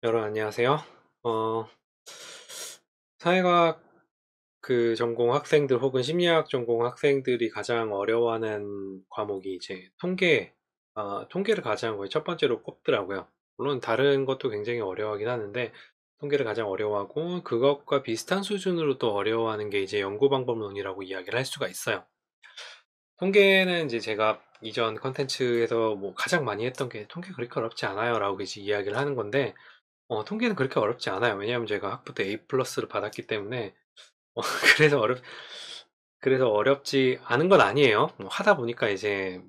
여러분 안녕하세요. 어, 사회과학 전공 학생들 혹은 심리학 전공 학생들이 가장 어려워하는 과목이 이제 통계를 가장 거의 첫 번째로 꼽더라고요. 물론 다른 것도 굉장히 어려워하긴 하는데 통계를 가장 어려워하고 그것과 비슷한 수준으로 또 어려워하는 게 이제 연구방법론이라고 이야기를 할 수가 있어요. 통계는 이제 제가 이전 컨텐츠에서 뭐 가장 많이 했던 게 통계 그렇게 어렵지 않아요 라고 이제 이야기를 하는 건데 통계는 그렇게 어렵지 않아요. 왜냐하면 제가 학부 때 A 플러스를 받았기 때문에 어, 그래서 그래서 어렵지 않은 건 아니에요. 뭐 하다 보니까 이제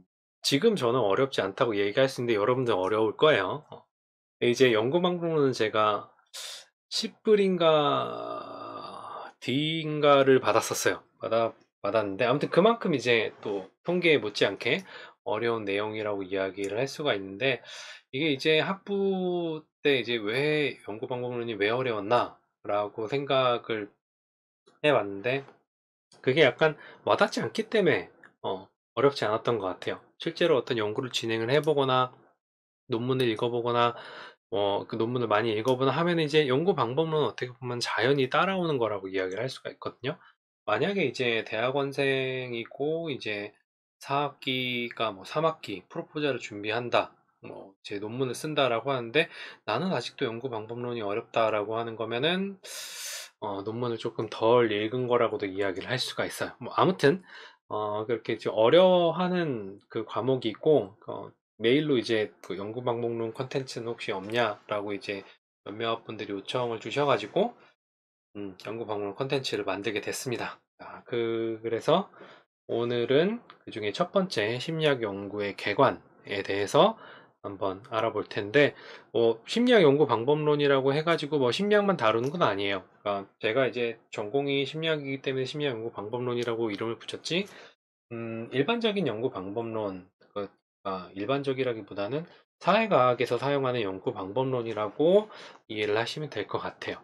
지금 저는 어렵지 않다고 얘기할 수 있는데 여러분들 어려울 거예요. 이제 연구 방법론은 제가 10불인가 D인가를 받았었어요. 받았는데 아무튼 그만큼 이제 또 통계에 못지않게 어려운 내용이라고 이야기를 할 수가 있는데 이게 이제 학부 때 이제 왜 연구 방법론이 왜 어려웠나 라고 생각을 해봤는데 그게 약간 와닿지 않기 때문에 어렵지 않았던 것 같아요. 실제로 어떤 연구를 진행을 해보거나 논문을 읽어보거나 그 논문을 많이 읽어보나 하면 이제 연구 방법론은 어떻게 보면 자연히 따라오는 거라고 이야기를 할 수가 있거든요. 만약에 이제 대학원생이고 이제 4학기가 뭐 3학기 프로포저를 준비한다. 뭐 제 논문을 쓴다라고 하는데 나는 아직도 연구 방법론이 어렵다라고 하는 거면은 논문을 조금 덜 읽은 거라고도 이야기를 할 수가 있어요. 뭐 아무튼 그렇게 좀 어려워하는 그 과목이 있고 메일로 이제 그 연구 방법론 컨텐츠는 혹시 없냐라고 이제 몇몇 분들이 요청을 주셔가지고 연구 방법론 컨텐츠를 만들게 됐습니다. 그래서 오늘은 그 중에 첫 번째 심리학 연구의 개관에 대해서 한번 알아볼 텐데, 심리학 연구 방법론이라고 해가지고 뭐 심리학만 다루는 건 아니에요. 그러니까 제가 이제 전공이 심리학이기 때문에 심리학 연구 방법론이라고 이름을 붙였지, 일반적인 연구 방법론, 일반적이라기보다는 사회과학에서 사용하는 연구 방법론이라고 이해를 하시면 될 것 같아요.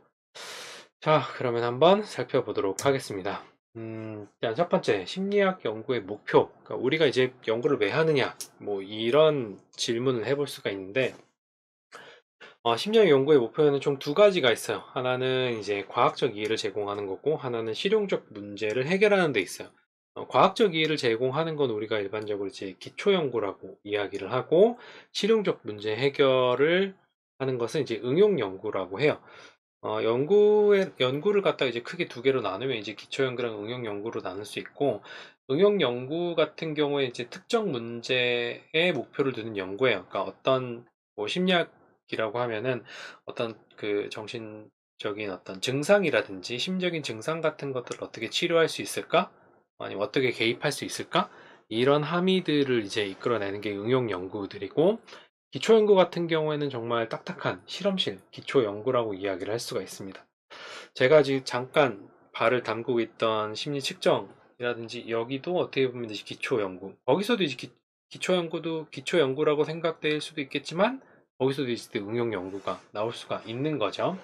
자, 그러면 한번 살펴보도록 하겠습니다. 일단 첫 번째, 심리학 연구의 목표. 그러니까 우리가 이제 연구를 왜 하느냐, 뭐 이런 질문을 해볼 수가 있는데, 심리학 연구의 목표에는 총 두 가지가 있어요. 하나는 이제 과학적 이해를 제공하는 거고, 하나는 실용적 문제를 해결하는 데 있어요. 과학적 이해를 제공하는 건 우리가 일반적으로 이제 기초 연구라고 이야기를 하고, 실용적 문제 해결을 하는 것은 이제 응용 연구라고 해요. 연구를 갖다가 이제 크게 두 개로 나누면 이제 기초 연구랑 응용 연구로 나눌 수 있고, 응용 연구 같은 경우에 이제 특정 문제에 목표를 두는 연구예요. 그러니까 어떤, 뭐 심리학이라고 하면은 어떤 그 정신적인 어떤 증상이라든지 심적인 증상 같은 것들을 어떻게 치료할 수 있을까? 아니면 어떻게 개입할 수 있을까? 이런 함의들을 이제 이끌어내는 게 응용 연구들이고, 기초 연구 같은 경우에는 정말 딱딱한 실험실 기초 연구라고 이야기를 할 수가 있습니다. 제가 지금 잠깐 발을 담그고 있던 심리 측정이라든지 여기도 어떻게 보면 이제 기초 연구. 거기서도 이제 기초 연구도 기초 연구라고 생각될 수도 있겠지만 거기서도 이제 응용 연구가 나올 수가 있는 거죠.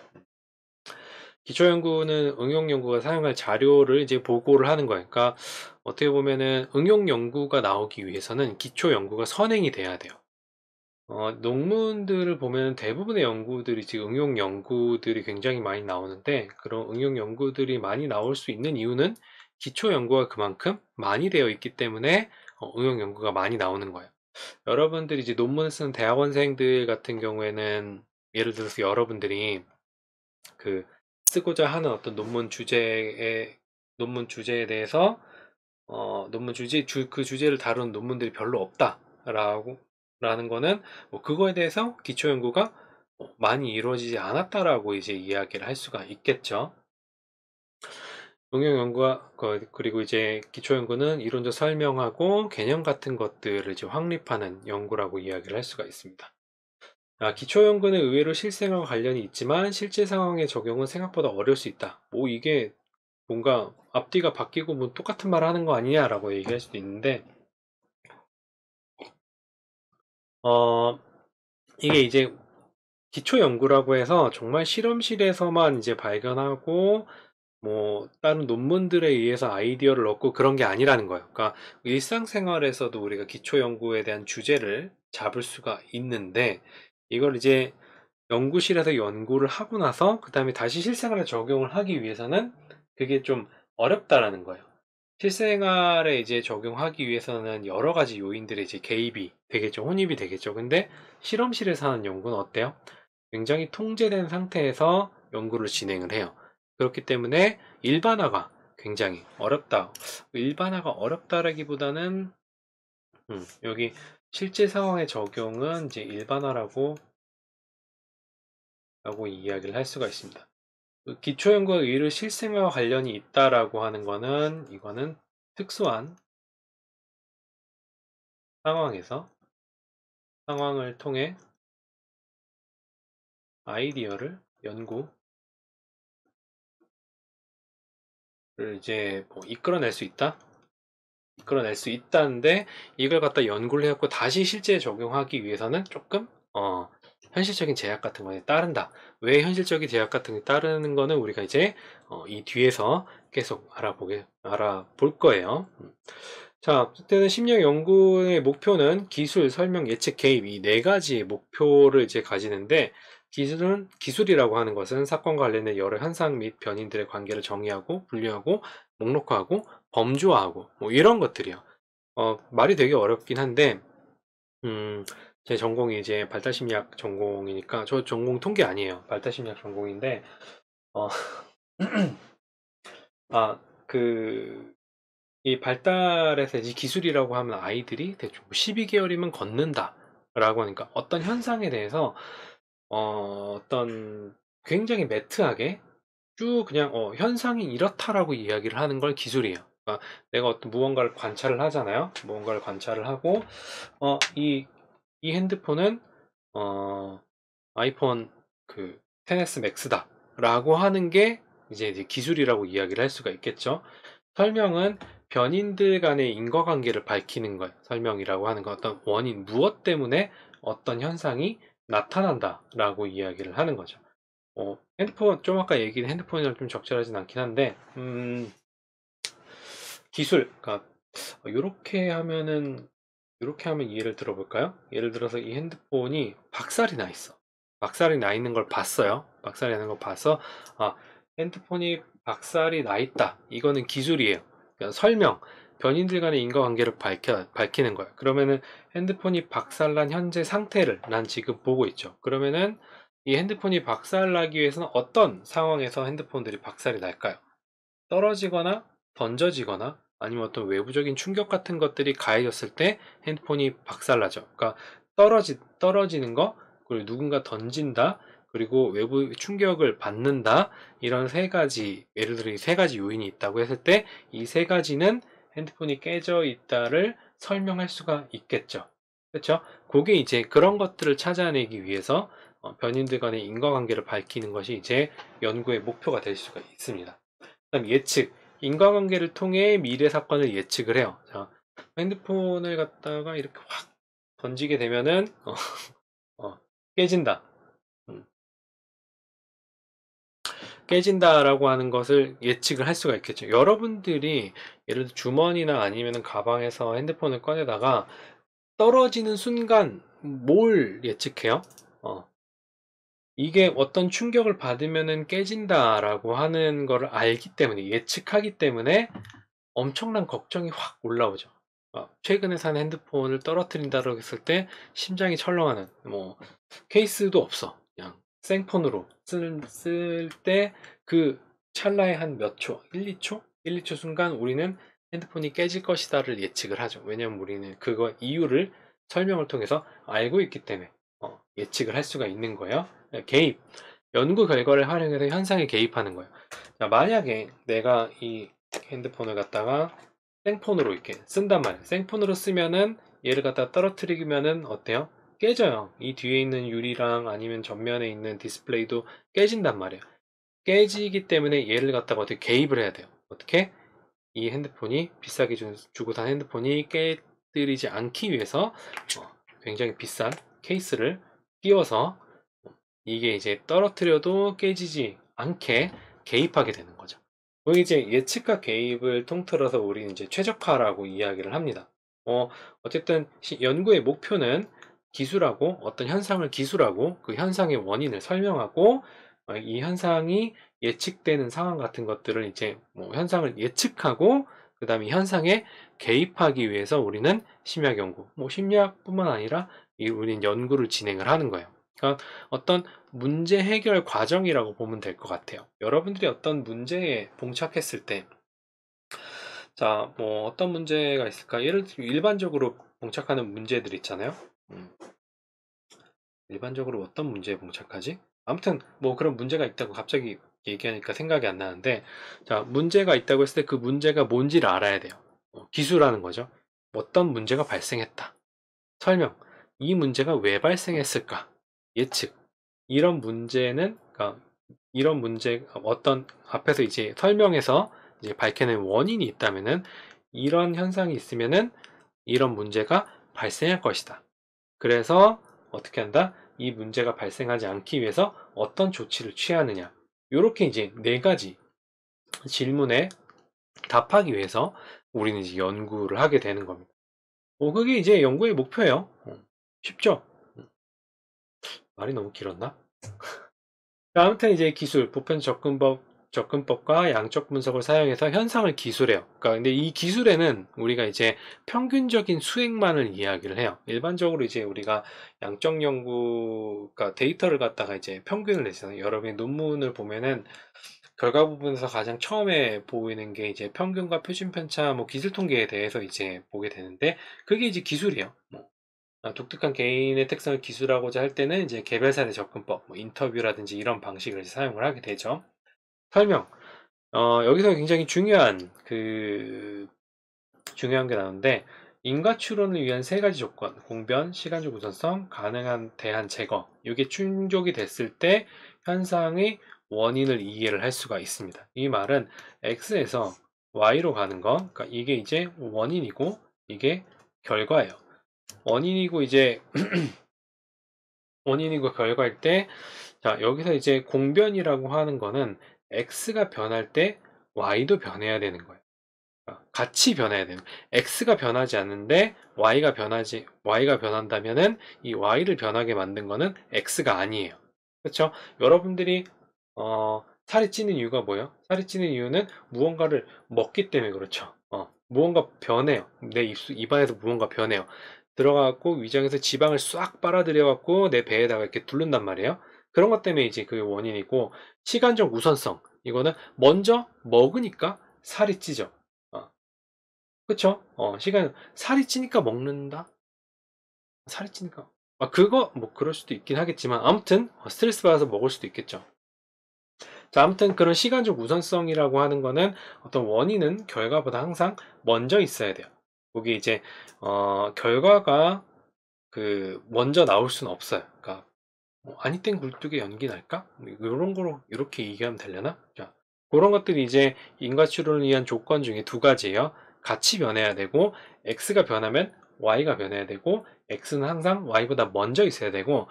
기초 연구는 응용 연구가 사용할 자료를 이제 보고를 하는 거예요. 그러니까 어떻게 보면은 응용 연구가 나오기 위해서는 기초 연구가 선행이 돼야 돼요. 논문들을 보면 대부분의 연구들이 지금 응용 연구들이 굉장히 많이 나오는데 그런 응용 연구들이 많이 나올 수 있는 이유는 기초 연구가 그만큼 많이 되어 있기 때문에 응용 연구가 많이 나오는 거예요. 여러분들이 이제 논문을 쓰는 대학원생들 같은 경우에는 예를 들어서 여러분들이 그 쓰고자 하는 어떤 논문 주제에 대해서 그 주제를 다룬 논문들이 별로 라는 거는 뭐 그거에 대해서 기초 연구가 많이 이루어지지 않았다라고 이제 이야기를 할 수가 있겠죠. 응용 연구와 그리고 이제 기초 연구는 이론적 설명하고 개념 같은 것들을 이제 확립하는 연구라고 이야기를 할 수가 있습니다. 기초 연구는 의외로 실생활과 관련이 있지만 실제 상황의 적용은 생각보다 어려울 수 있다. 뭐 이게 뭔가 앞뒤가 바뀌고 뭐 똑같은 말 하는 거 아니냐라고 얘기할 수도 있는데 어, 이게 이제 기초 연구라고 해서 정말 실험실에서만 이제 발견하고 뭐 다른 논문들에 의해서 아이디어를 얻고 그런 게 아니라는 거예요. 그러니까 일상생활에서도 우리가 기초 연구에 대한 주제를 잡을 수가 있는데 이걸 이제 연구실에서 연구를 하고 나서 그 다음에 다시 실생활에 적용을 하기 위해서는 그게 좀 어렵다라는 거예요. 실생활에 이제 적용하기 위해서는 여러 가지 요인들의 이제 개입이 되겠죠. 혼입이 되겠죠. 근데 실험실에서 하는 연구는 어때요? 굉장히 통제된 상태에서 연구를 진행을 해요. 그렇기 때문에 일반화가 굉장히 어렵다. 일반화가 어렵다라기보다는 여기 실제 상황의 적용은 이제 일반화라고 이야기를 할 수가 있습니다. 기초연구와 의료 실생활과 관련이 있다라고 하는 거는 이거는 특수한 상황을 통해 아이디어를 연구를 이제 뭐 이끌어낼 수 있다는데 이걸 갖다 연구를 해갖고 다시 실제에 적용하기 위해서는 조금 현실적인 제약 같은 거에 따른다. 왜 현실적인 제약 같은 게 따르는 거는 우리가 이제 이 뒤에서 계속 알아볼 거예요. 자, 어쨌든 심리학 연구의 목표는 기술, 설명, 예측, 개입 이 네 가지의 목표를 이제 가지는데 기술이라고 하는 것은 사건과 관련된 여러 현상 및 변인들의 관계를 정의하고 분류하고 목록화하고 범주화하고 뭐 이런 것들이요. 말이 되게 어렵긴 한데 제 전공이 이제 발달심리학 전공이니까 저 전공 통계 아니에요. 발달심리학 전공인데 어, 이 발달에서 이제 기술이라고 하면 아이들이 대충 12개월이면 걷는다 라고 하니까 어떤 현상에 대해서 어떤 굉장히 매트하게 쭉 그냥 현상이 이렇다라고 이야기를 하는 걸 기술이에요. 그러니까 내가 어떤 무언가를 관찰을 하잖아요. 무언가를 관찰을 하고 이 핸드폰은 아이폰 그 10s 맥스다 라고 하는 게 이제 기술이라고 이야기를 할 수가 있겠죠. 설명은 변인들 간의 인과관계를 밝히는 거예요. 설명이라고 하는 건 어떤 원인, 무엇 때문에 어떤 현상이 나타난다 라고 이야기를 하는 거죠. 핸드폰, 좀 아까 얘기한 핸드폰이랑 좀 적절하진 않긴 한데 기술, 그러니까 이렇게 하면 이해를 들어볼까요? 예를 들어서 이 핸드폰이 박살이 나 있어. 박살이 나 있는 걸 봤어요. 박살이 나는 걸 봐서 핸드폰이 박살이 나 있다. 이거는 기술이에요. 그러니까 설명, 변인들 간의 인과관계를 밝히는 거예요. 그러면은 핸드폰이 박살난 현재 상태를 난 지금 보고 있죠. 그러면은 이 핸드폰이 박살나기 위해서는 어떤 상황에서 핸드폰들이 박살이 날까요? 떨어지거나 던져지거나 아니면 어떤 외부적인 충격 같은 것들이 가해졌을 때 핸드폰이 박살나죠. 그러니까 떨어지는 거, 그리고 누군가 던진다, 그리고 외부 충격을 받는다, 이런 세 가지, 예를 들어 이 세 가지 요인이 있다고 했을 때 이 세 가지는 핸드폰이 깨져 있다를 설명할 수가 있겠죠. 그렇죠? 그게 이제 그런 것들을 찾아내기 위해서 변인들 간의 인과관계를 밝히는 것이 이제 연구의 목표가 될 수가 있습니다. 그다음 예측, 인과관계를 통해 미래 사건을 예측을 해요. 자, 핸드폰을 갖다가 이렇게 확 던지게 되면은 깨진다. 음, 깨진다라고 하는 것을 예측을 할 수가 있겠죠. 여러분들이 예를 들어 주머니나 아니면 가방에서 핸드폰을 꺼내다가 떨어지는 순간 뭘 예측해요? 이게 어떤 충격을 받으면은 깨진다라고 하는 거를 알기 때문에 예측하기 때문에 엄청난 걱정이 확 올라오죠. 최근에 산 핸드폰을 떨어뜨린다고 했을 때 심장이 철렁하는 뭐 케이스도 없어. 그냥 생폰으로 쓸 때 그 찰나의 한 몇 초, 1, 2초? 1, 2초 순간 우리는 핸드폰이 깨질 것이다를 예측을 하죠. 왜냐면 우리는 그거 이유를 설명을 통해서 알고 있기 때문에 예측을 할 수가 있는 거예요. 개입, 연구 결과를 활용해서 현상에 개입하는 거예요. 자, 만약에 내가 이 핸드폰을 갖다가 생폰으로 이렇게 쓴단 말이에요. 생폰으로 쓰면은 얘를 갖다 떨어뜨리면은 어때요? 깨져요. 이 뒤에 있는 유리랑 아니면 전면에 있는 디스플레이도 깨진단 말이에요. 깨지기 때문에 얘를 갖다가 어떻게 개입을 해야 돼요. 어떻게? 이 핸드폰이 비싸게 주고 산 핸드폰이 깨뜨리지 않기 위해서 굉장히 비싼 케이스를 끼워서 이게 이제 떨어뜨려도 깨지지 않게 개입하게 되는 거죠. 여기 이제 예측과 개입을 통틀어서 우리는 이제 최적화라고 이야기를 합니다. 어쨌든 연구의 목표는 기술하고 어떤 현상을 기술하고 그 현상의 원인을 설명하고 이 현상이 예측되는 상황 같은 것들을 이제 뭐 현상을 예측하고 그다음에 현상에 개입하기 위해서 우리는 심리학 연구, 뭐 심리학뿐만 아니라 우리는 연구를 진행을 하는 거예요. 그러니까 어떤 문제 해결 과정이라고 보면 될 것 같아요. 여러분들이 어떤 문제에 봉착했을 때, 자, 뭐 어떤 문제가 있을까? 예를 들어 일반적으로 봉착하는 문제들 있잖아요. 음, 일반적으로 어떤 문제에 봉착하지? 아무튼 뭐 그런 문제가 있다고 갑자기 얘기하니까 생각이 안 나는데, 자, 문제가 있다고 했을 때 그 문제가 뭔지를 알아야 돼요. 기술하는 거죠. 어떤 문제가 발생했다. 설명. 이 문제가 왜 발생했을까? 예측. 이런 문제는, 그러니까 이런 문제, 어떤 앞에서 이제 설명해서 이제 밝혀낸 원인이 있다면은 이런 현상이 있으면은 이런 문제가 발생할 것이다. 그래서 어떻게 한다? 이 문제가 발생하지 않기 위해서 어떤 조치를 취하느냐. 이렇게 이제 네 가지 질문에 답하기 위해서 우리는 이제 연구를 하게 되는 겁니다. 그게 이제 연구의 목표예요. 쉽죠? 말이 너무 길었나? 아무튼 이제 기술, 보편 접근법과 양적 분석을 사용해서 현상을 기술해요. 그러니까 근데 이 기술에는 우리가 이제 평균적인 수액만을 이야기를 해요. 일반적으로 이제 우리가 양적 연구, 그러니까 데이터를 갖다가 이제 평균을 내잖아요. 여러분이 논문을 보면은 결과 부분에서 가장 처음에 보이는 게 이제 평균과 표준 편차, 뭐 기술 통계에 대해서 이제 보게 되는데 그게 이제 기술이에요. 뭐 독특한 개인의 특성을 기술하고자 할 때는 이제 개별 사례 접근법, 뭐 인터뷰라든지 이런 방식을 사용을 하게 되죠. 설명. 여기서 굉장히 중요한 게 나오는데, 인과 추론을 위한 세 가지 조건, 공변, 시간적 우선성, 가능한 대안 제거. 이게 충족이 됐을 때 현상의 원인을 이해를 할 수가 있습니다. 이 말은 X에서 Y로 가는 거, 그러니까 이게 이제 원인이고, 이게 결과예요. 원인이고 이제 원인이고 결과일 때, 자, 여기서 이제 공변이라고 하는 거는 x가 변할 때 y도 변해야 되는 거예요. 같이 변해야 되는. x가 변하지 않는데 y가 변한다면은 이 y를 변하게 만든 거는 x가 아니에요. 그렇죠? 여러분들이 살이 찌는 이유가 뭐예요? 살이 찌는 이유는 무언가를 먹기 때문에 그렇죠. 무언가 변해요. 내 입안에서 무언가 변해요. 들어가갖고 위장에서 지방을 싹 빨아들여갖고 내 배에다가 이렇게 두른단 말이에요. 그런 것 때문에 이제 그게 원인이고, 시간적 우선성. 이거는 먼저 먹으니까 살이 찌죠. 어, 그쵸? 살이 찌니까 먹는다? 살이 찌니까. 그거, 뭐, 그럴 수도 있긴 하겠지만, 아무튼, 스트레스 받아서 먹을 수도 있겠죠. 자, 아무튼 그런 시간적 우선성이라고 하는 거는 어떤 원인은 결과보다 항상 먼저 있어야 돼요. 그게 이제, 결과가 먼저 나올 수는 없어요. 그러니까, 뭐 아니 땐 굴뚝에 연기 날까? 이런 거로, 이렇게 얘기하면 되려나? 자, 그런 것들이 이제 인과 추론을 위한 조건 중에 두 가지예요. 같이 변해야 되고, X가 변하면 Y가 변해야 되고, X는 항상 Y보다 먼저 있어야 되고,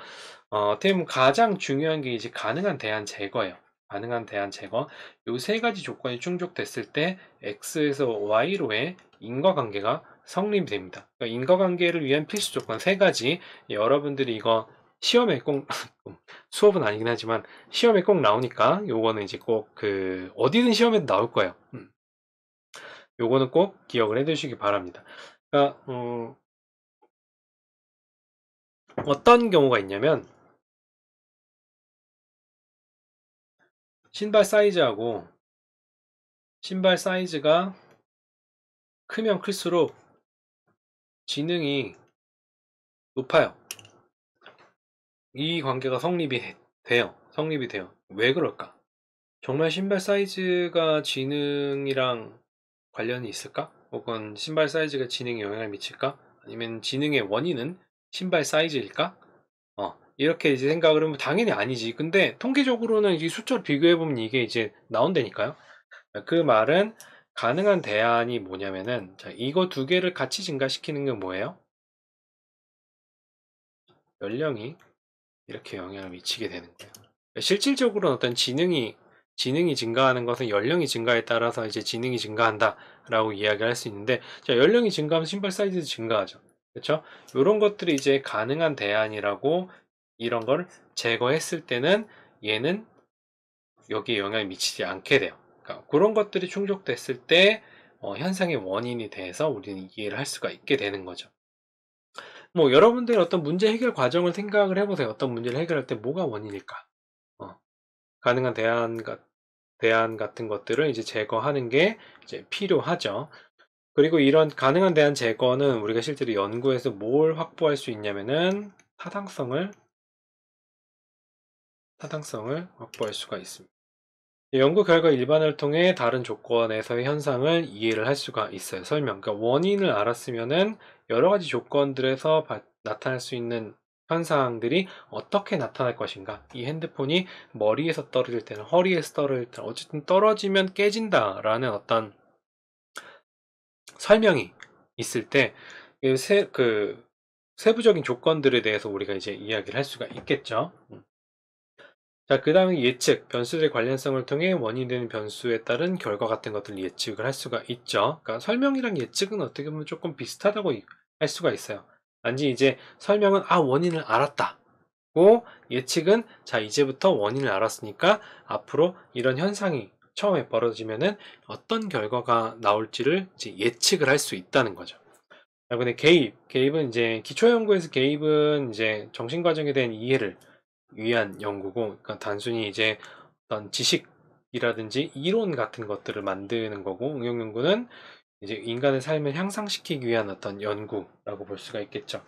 어떻게 보면 가장 중요한 게 이제 가능한 대안 제거예요. 가능한 대안 제거. 요 세 가지 조건이 충족됐을 때 X에서 Y로의 인과관계가 성립이 됩니다. 그러니까 인과관계를 위한 필수 조건 세 가지. 여러분들이 이거 시험에 꼭 수업은 아니긴 하지만 시험에 꼭 나오니까 요거는 이제 꼭 어디든 시험에도 나올 거예요. 요거는 꼭 기억을 해두시기 바랍니다. 그러니까 어떤 경우가 있냐면 신발 사이즈하고 신발 사이즈가 크면 클수록 지능이 높아요. 이 관계가 성립이 돼요. 왜 그럴까? 정말 신발 사이즈가 지능이랑 관련이 있을까? 혹은 신발 사이즈가 지능에 영향을 미칠까? 아니면 지능의 원인은 신발 사이즈일까? 이렇게 이제 생각을 하면 당연히 아니지. 근데 통계적으로는 이 숫자를 비교해보면 이게 이제 나온다니까요. 그 말은 가능한 대안이 뭐냐면은, 자, 이거 두 개를 같이 증가시키는 게 뭐예요? 연령이 이렇게 영향을 미치게 되는 거예요. 실질적으로는 어떤 지능이 증가하는 것은 연령이 증가에 따라서 이제 지능이 증가한다라고 이야기할 수 있는데, 자, 연령이 증가하면 신발 사이즈도 증가하죠. 그렇죠? 요런 것들이 이제 가능한 대안이라고 이런 걸 제거했을 때는 얘는 여기에 영향을 미치지 않게 돼요. 그러니까 그런 것들이 충족됐을 때 현상의 원인이 돼서 우리는 이해를 할 수가 있게 되는 거죠. 뭐 여러분들 어떤 문제 해결 과정을 생각을 해보세요. 어떤 문제를 해결할 때 뭐가 원인일까? 어, 가능한 대안 같은 것들을 이제 제거하는 게 이제 필요하죠. 그리고 이런 가능한 대안 제거는 우리가 실제로 연구에서 뭘 확보할 수 있냐면은 타당성을 확보할 수가 있습니다. 연구 결과 일반을 통해 다른 조건에서의 현상을 이해를 할 수가 있어요. 설명. 그러니까 원인을 알았으면은 여러 가지 조건들에서 나타날 수 있는 현상들이 어떻게 나타날 것인가. 이 핸드폰이 머리에서 떨어질 때는 허리에서 떨어질 때는 어쨌든 떨어지면 깨진다라는 어떤 설명이 있을 때 그 세부적인 조건들에 대해서 우리가 이제 이야기를 할 수가 있겠죠. 자, 그 다음에 예측, 변수들의 관련성을 통해 원인이 되는 변수에 따른 결과 같은 것들을 예측을 할 수가 있죠. 그러니까 설명이랑 예측은 어떻게 보면 조금 비슷하다고 할 수가 있어요. 단지 이제 설명은 원인을 알았다고, 예측은 자 이제부터 원인을 알았으니까 앞으로 이런 현상이 처음에 벌어지면은 어떤 결과가 나올지를 이제 예측을 할 수 있다는 거죠. 자, 근데 개입은 이제 기초연구에서 개입은 이제 정신과정에 대한 이해를 위한 연구고, 그러니까 단순히 이제 어떤 지식이라든지 이론 같은 것들을 만드는 거고, 응용연구는 이제 인간의 삶을 향상시키기 위한 어떤 연구라고 볼 수가 있겠죠.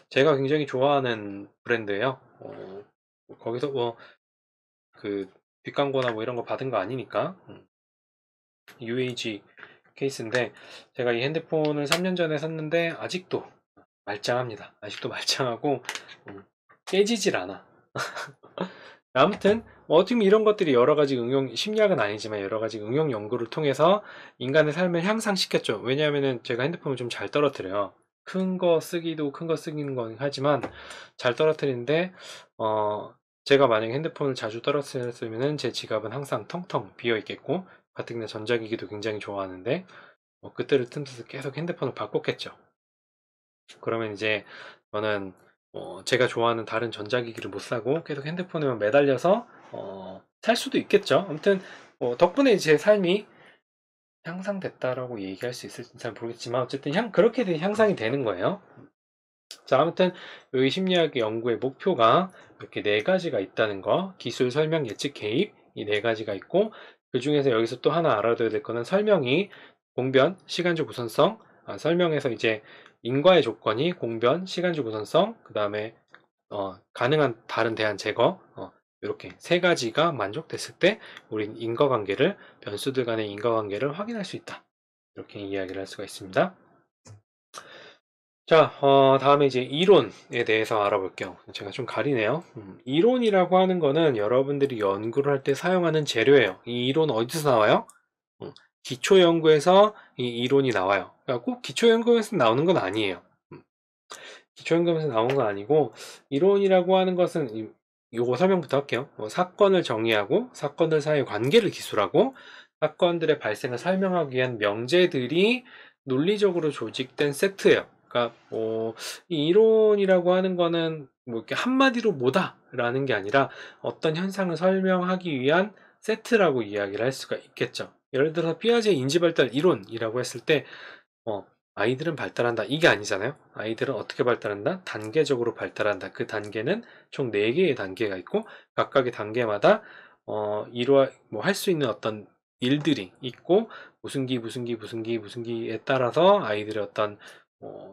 제가 굉장히 좋아하는 브랜드예요. 거기서 뭐 그 뒷광고나 뭐 이런 거 받은 거 아니니까. UAG 케이스인데, 제가 이 핸드폰을 3년 전에 샀는데 아직도 말짱합니다. 아직도 말짱하고 깨지질 않아. 아무튼 어떻게 보면 이런 것들이 여러 가지 심리학은 아니지만 여러 가지 응용 연구를 통해서 인간의 삶을 향상시켰죠. 왜냐하면은 제가 핸드폰을 좀 잘 떨어뜨려요. 큰 거 쓰기도 큰 거 쓰기는 건 하지만 잘 떨어뜨리는데, 제가 만약에 핸드폰을 자주 떨어뜨렸으면은 제 지갑은 항상 텅텅 비어 있겠고, 가뜩이나 전자기기도 굉장히 좋아하는데 그때를 틈타서 계속 핸드폰을 바꿨겠죠. 그러면 이제 저는 제가 좋아하는 다른 전자기기를 못 사고 계속 핸드폰에만 매달려서 살 수도 있겠죠. 아무튼 덕분에 제 삶이 향상됐다라고 얘기할 수 있을지 잘 모르겠지만 어쨌든 그렇게 향상이 되는 거예요. 자, 아무튼 이 심리학의 연구의 목표가 이렇게 네 가지가 있다는 거, 기술, 설명, 예측, 개입, 이 네 가지가 있고, 그 중에서 여기서 또 하나 알아둬야 될 거는 설명이 공변, 시간적 우선성, 설명에서 이제 인과의 조건이 공변, 시간적 우선성, 그 다음에 가능한 다른 대안 제거, 이렇게 세 가지가 만족됐을 때 우린 인과관계를, 변수들 간의 인과관계를 확인할 수 있다. 이렇게 이야기를 할 수가 있습니다. 자, 다음에 이제 이론에 대해서 알아볼게요. 제가 좀 가리네요. 이론이라고 하는 거는 여러분들이 연구를 할 때 사용하는 재료예요. 이 이론 어디서 나와요? 기초 연구에서 이 이론이 나와요. 그러니까 꼭 기초 연구에서 나오는 건 아니에요. 기초 연구에서 나온 건 아니고, 이론이라고 하는 것은 요거 설명부터 할게요. 사건을 정의하고 사건들 사이의 관계를 기술하고 사건들의 발생을 설명하기 위한 명제들이 논리적으로 조직된 세트예요. 그러니까 이 이론이라고 하는 거는 뭐 이렇게 한마디로 뭐다라는 게 아니라 어떤 현상을 설명하기 위한 세트라고 이야기를 할 수가 있겠죠. 예를 들어서 피아제의 인지발달 이론이라고 했을 때 아이들은 발달한다, 이게 아니잖아요. 아이들은 어떻게 발달한다? 단계적으로 발달한다. 그 단계는 총 4개의 단계가 있고 각각의 단계마다 할 수 있는 어떤 일들이 있고, 무슨 기에 따라서 아이들의 어떤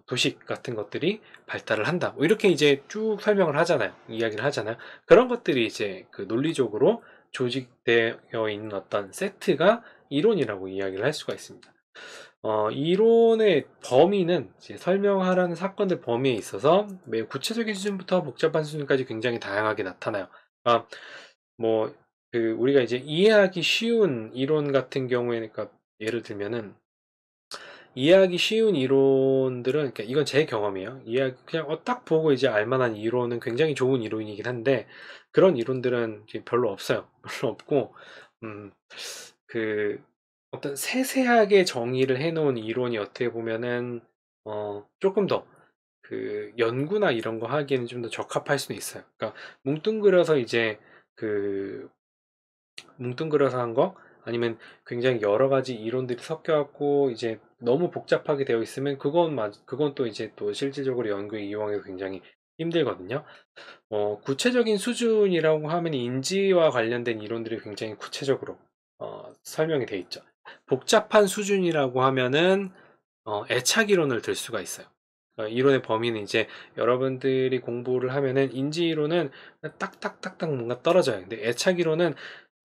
도식 같은 것들이 발달을 한다. 뭐 이렇게 이제 쭉 설명을 하잖아요. 이야기를 하잖아요. 그런 것들이 이제 그 논리적으로 조직되어 있는 어떤 세트가 이론이라고 이야기를 할 수가 있습니다. 이론의 범위는 이제 설명하라는 사건들 범위에 있어서 매우 구체적인 수준부터 복잡한 수준까지 굉장히 다양하게 나타나요. 아, 뭐, 우리가 이제 이해하기 쉬운 이론 같은 경우에는, 그러니까 예를 들면은, 이해하기 쉬운 이론들은, 그러니까 이건 제 경험이에요. 그냥 딱 보고 이제 알만한 이론은 굉장히 좋은 이론이긴 한데, 그런 이론들은 이제 별로 없어요. 별로 없고, 음, 그, 어떤 세세하게 정의를 해놓은 이론이 어떻게 보면은 조금 더 그 연구나 이런 거 하기에는 좀 더 적합할 수는 있어요. 그러니까 뭉뚱그려서 이제 그 뭉뚱그려서 한 거 아니면 굉장히 여러 가지 이론들이 섞여 갖고 이제 너무 복잡하게 되어 있으면 그건 또 이제 또 실질적으로 연구에 이용하기가 굉장히 힘들거든요. 구체적인 수준이라고 하면 인지와 관련된 이론들이 굉장히 구체적으로 설명이 돼 있죠. 복잡한 수준이라고 하면은 애착 이론을 들 수가 있어요. 이론의 범위는 이제 여러분들이 공부를 하면은 인지 이론은 딱딱딱딱 뭔가 떨어져요. 근데 애착 이론은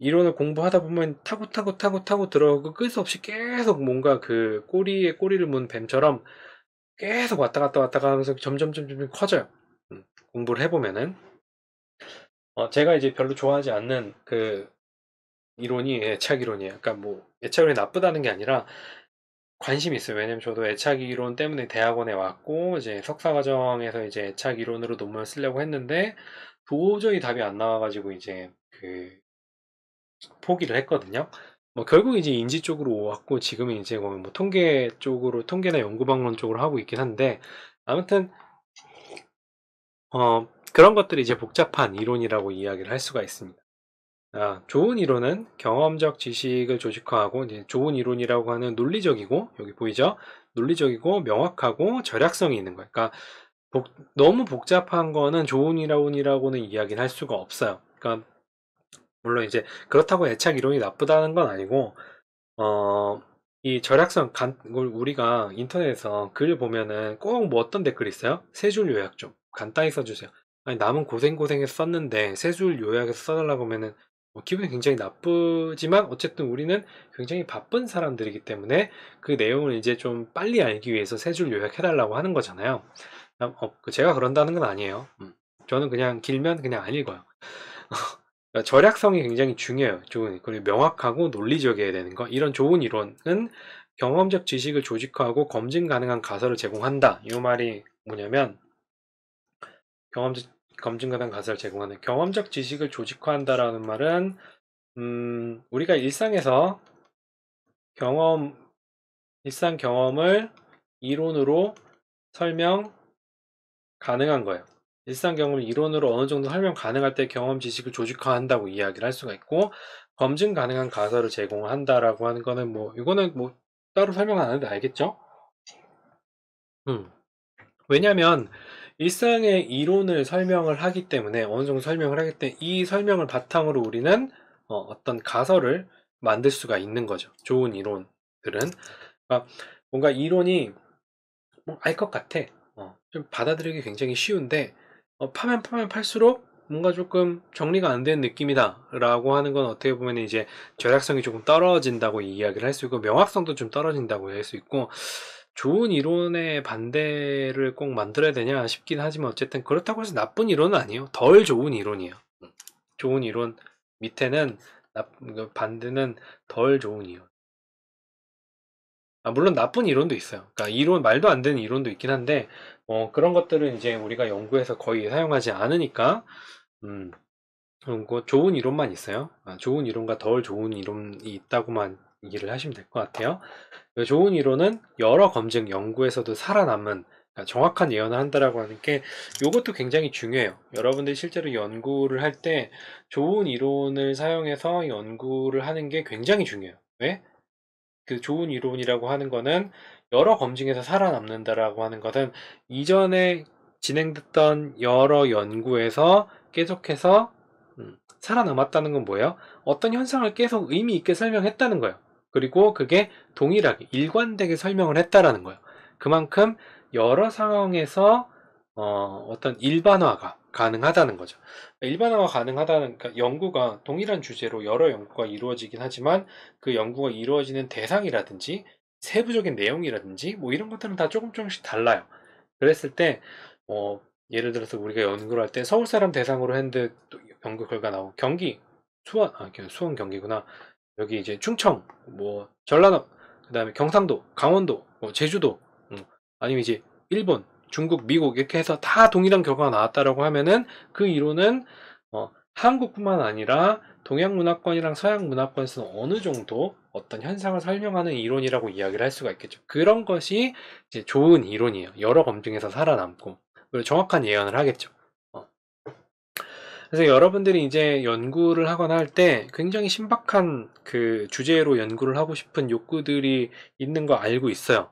이론을 공부하다 보면 타고 들어가고 끝 없이 계속 뭔가 그 꼬리에 꼬리를 문 뱀처럼 계속 왔다 갔다 하면서 점점 커져요. 공부를 해보면은 제가 이제 별로 좋아하지 않는 그 이론이 애착 이론이에요. 그러니까 뭐 애착 이론이 나쁘다는 게 아니라 관심이 있어요. 왜냐면 저도 애착 이론 때문에 대학원에 왔고 이제 석사 과정에서 이제 애착 이론으로 논문을 쓰려고 했는데 도저히 답이 안 나와가지고 이제 그 포기를 했거든요. 뭐 결국 이제 인지 쪽으로 왔고 지금은 이제 거의 뭐 통계 쪽으로 통계나 연구방론 쪽으로 하고 있긴 한데 아무튼 그런 것들이 이제 복잡한 이론이라고 이야기를 할 수가 있습니다. 좋은 이론은 경험적 지식을 조직화하고 이제 좋은 이론이라고 하는 논리적이고 여기 보이죠? 논리적이고 명확하고 절약성이 있는 거예요. 그러니까 너무 복잡한 거는 좋은 이론이라고는 이야기를 할 수가 없어요. 그러니까 물론 이제 그렇다고 애착 이론이 나쁘다는 건 아니고 이 절약성 우리가 인터넷에서 글 보면은 꼭 뭐 어떤 댓글 있어요? 세 줄 요약 좀 간단히 써주세요. 아니 남은 고생해서 썼는데 세 줄 요약해서 써달라고 하면은 기분이 굉장히 나쁘지만 어쨌든 우리는 굉장히 바쁜 사람들이기 때문에 그 내용을 이제 좀 빨리 알기 위해서 세 줄 요약해달라고 하는 거잖아요. 제가 그런다는 건 아니에요. 저는 그냥 길면 그냥 안 읽어요. 그러니까 절약성이 굉장히 중요해요. 그리고 명확하고 논리적이어야 되는 거. 이런 좋은 이론은 경험적 지식을 조직화하고 검증 가능한 가설을 제공한다. 이 말이 뭐냐면 경험적 검증 가능한 가설을 제공하는 경험적 지식을 조직화한다라는 말은 우리가 일상 경험을 이론으로 설명 가능한 거예요. 일상 경험을 이론으로 어느 정도 설명 가능할 때 경험 지식을 조직화한다고 이야기를 할 수가 있고 검증 가능한 가설을 제공한다라고 하는 거는 뭐 이거는 뭐 따로 설명 안 하는데 알겠죠? 음. 왜냐하면 일상의 이론을 설명을 하기 때문에 어느 정도 설명을 하기 때문에 이 설명을 바탕으로 우리는 어떤 가설을 만들 수가 있는 거죠. 좋은 이론들은 그러니까 뭔가 이론이 알 것 같아. 좀 받아들이기 굉장히 쉬운데 파면 팔수록 뭔가 조금 정리가 안 되는 느낌이다 라고 하는 건 어떻게 보면 이제 절약성이 조금 떨어진다고 이야기를 할 수 있고 명확성도 좀 떨어진다고 할 수 있고 좋은 이론의 반대를 꼭 만들어야 되냐 싶긴 하지만 어쨌든 그렇다고 해서 나쁜 이론은 아니에요. 덜 좋은 이론이에요. 좋은 이론 밑에는 그 반대는 덜 좋은 이론. 물론 나쁜 이론도 있어요. 그러니까 이론 말도 안 되는 이론도 있긴 한데 그런 것들은 이제 우리가 연구에서 거의 사용하지 않으니까 음, 좋은 이론만 있어요. 좋은 이론과 덜 좋은 이론이 있다고만 이해를 하시면 될 것 같아요. 좋은 이론은 여러 검증 연구에서도 살아남은 그러니까 정확한 예언을 한다라고 하는 게 이것도 굉장히 중요해요. 여러분들이 실제로 연구를 할 때 좋은 이론을 사용해서 연구를 하는 게 굉장히 중요해요. 왜? 그 좋은 이론이라고 하는 거는 여러 검증에서 살아남는다라고 하는 것은 이전에 진행됐던 여러 연구에서 계속해서 살아남았다는 건 뭐예요? 어떤 현상을 계속 의미 있게 설명했다는 거예요. 그리고 그게 동일하게 일관되게 설명을 했다라는 거예요. 그만큼 여러 상황에서 어떤 일반화가 가능하다는 거죠. 일반화가 가능하다는 그러니까 연구가 동일한 주제로 여러 연구가 이루어지긴 하지만 그 연구가 이루어지는 대상이라든지 세부적인 내용이라든지 뭐 이런 것들은 다 조금씩 달라요. 그랬을 때 예를 들어서 우리가 연구를 할 때 서울 사람 대상으로 했는데 또 연구 결과 나오고 경기 수원 경기구나. 여기 이제 충청 뭐 전라도 그다음에 경상도 강원도 뭐 제주도 아니면 이제 일본 중국 미국 이렇게 해서 다 동일한 결과가 나왔다라고 하면은 그 이론은 한국뿐만 아니라 동양 문화권이랑 서양 문화권에서는 어느 정도 어떤 현상을 설명하는 이론이라고 이야기를 할 수가 있겠죠. 그런 것이 이제 좋은 이론이에요. 여러 검증에서 살아남고 그리고 정확한 예언을 하겠죠. 어. 그래서 여러분들이 이제 연구를 하거나 할 때 굉장히 신박한 그 주제로 연구를 하고 싶은 욕구들이 있는 거 알고 있어요.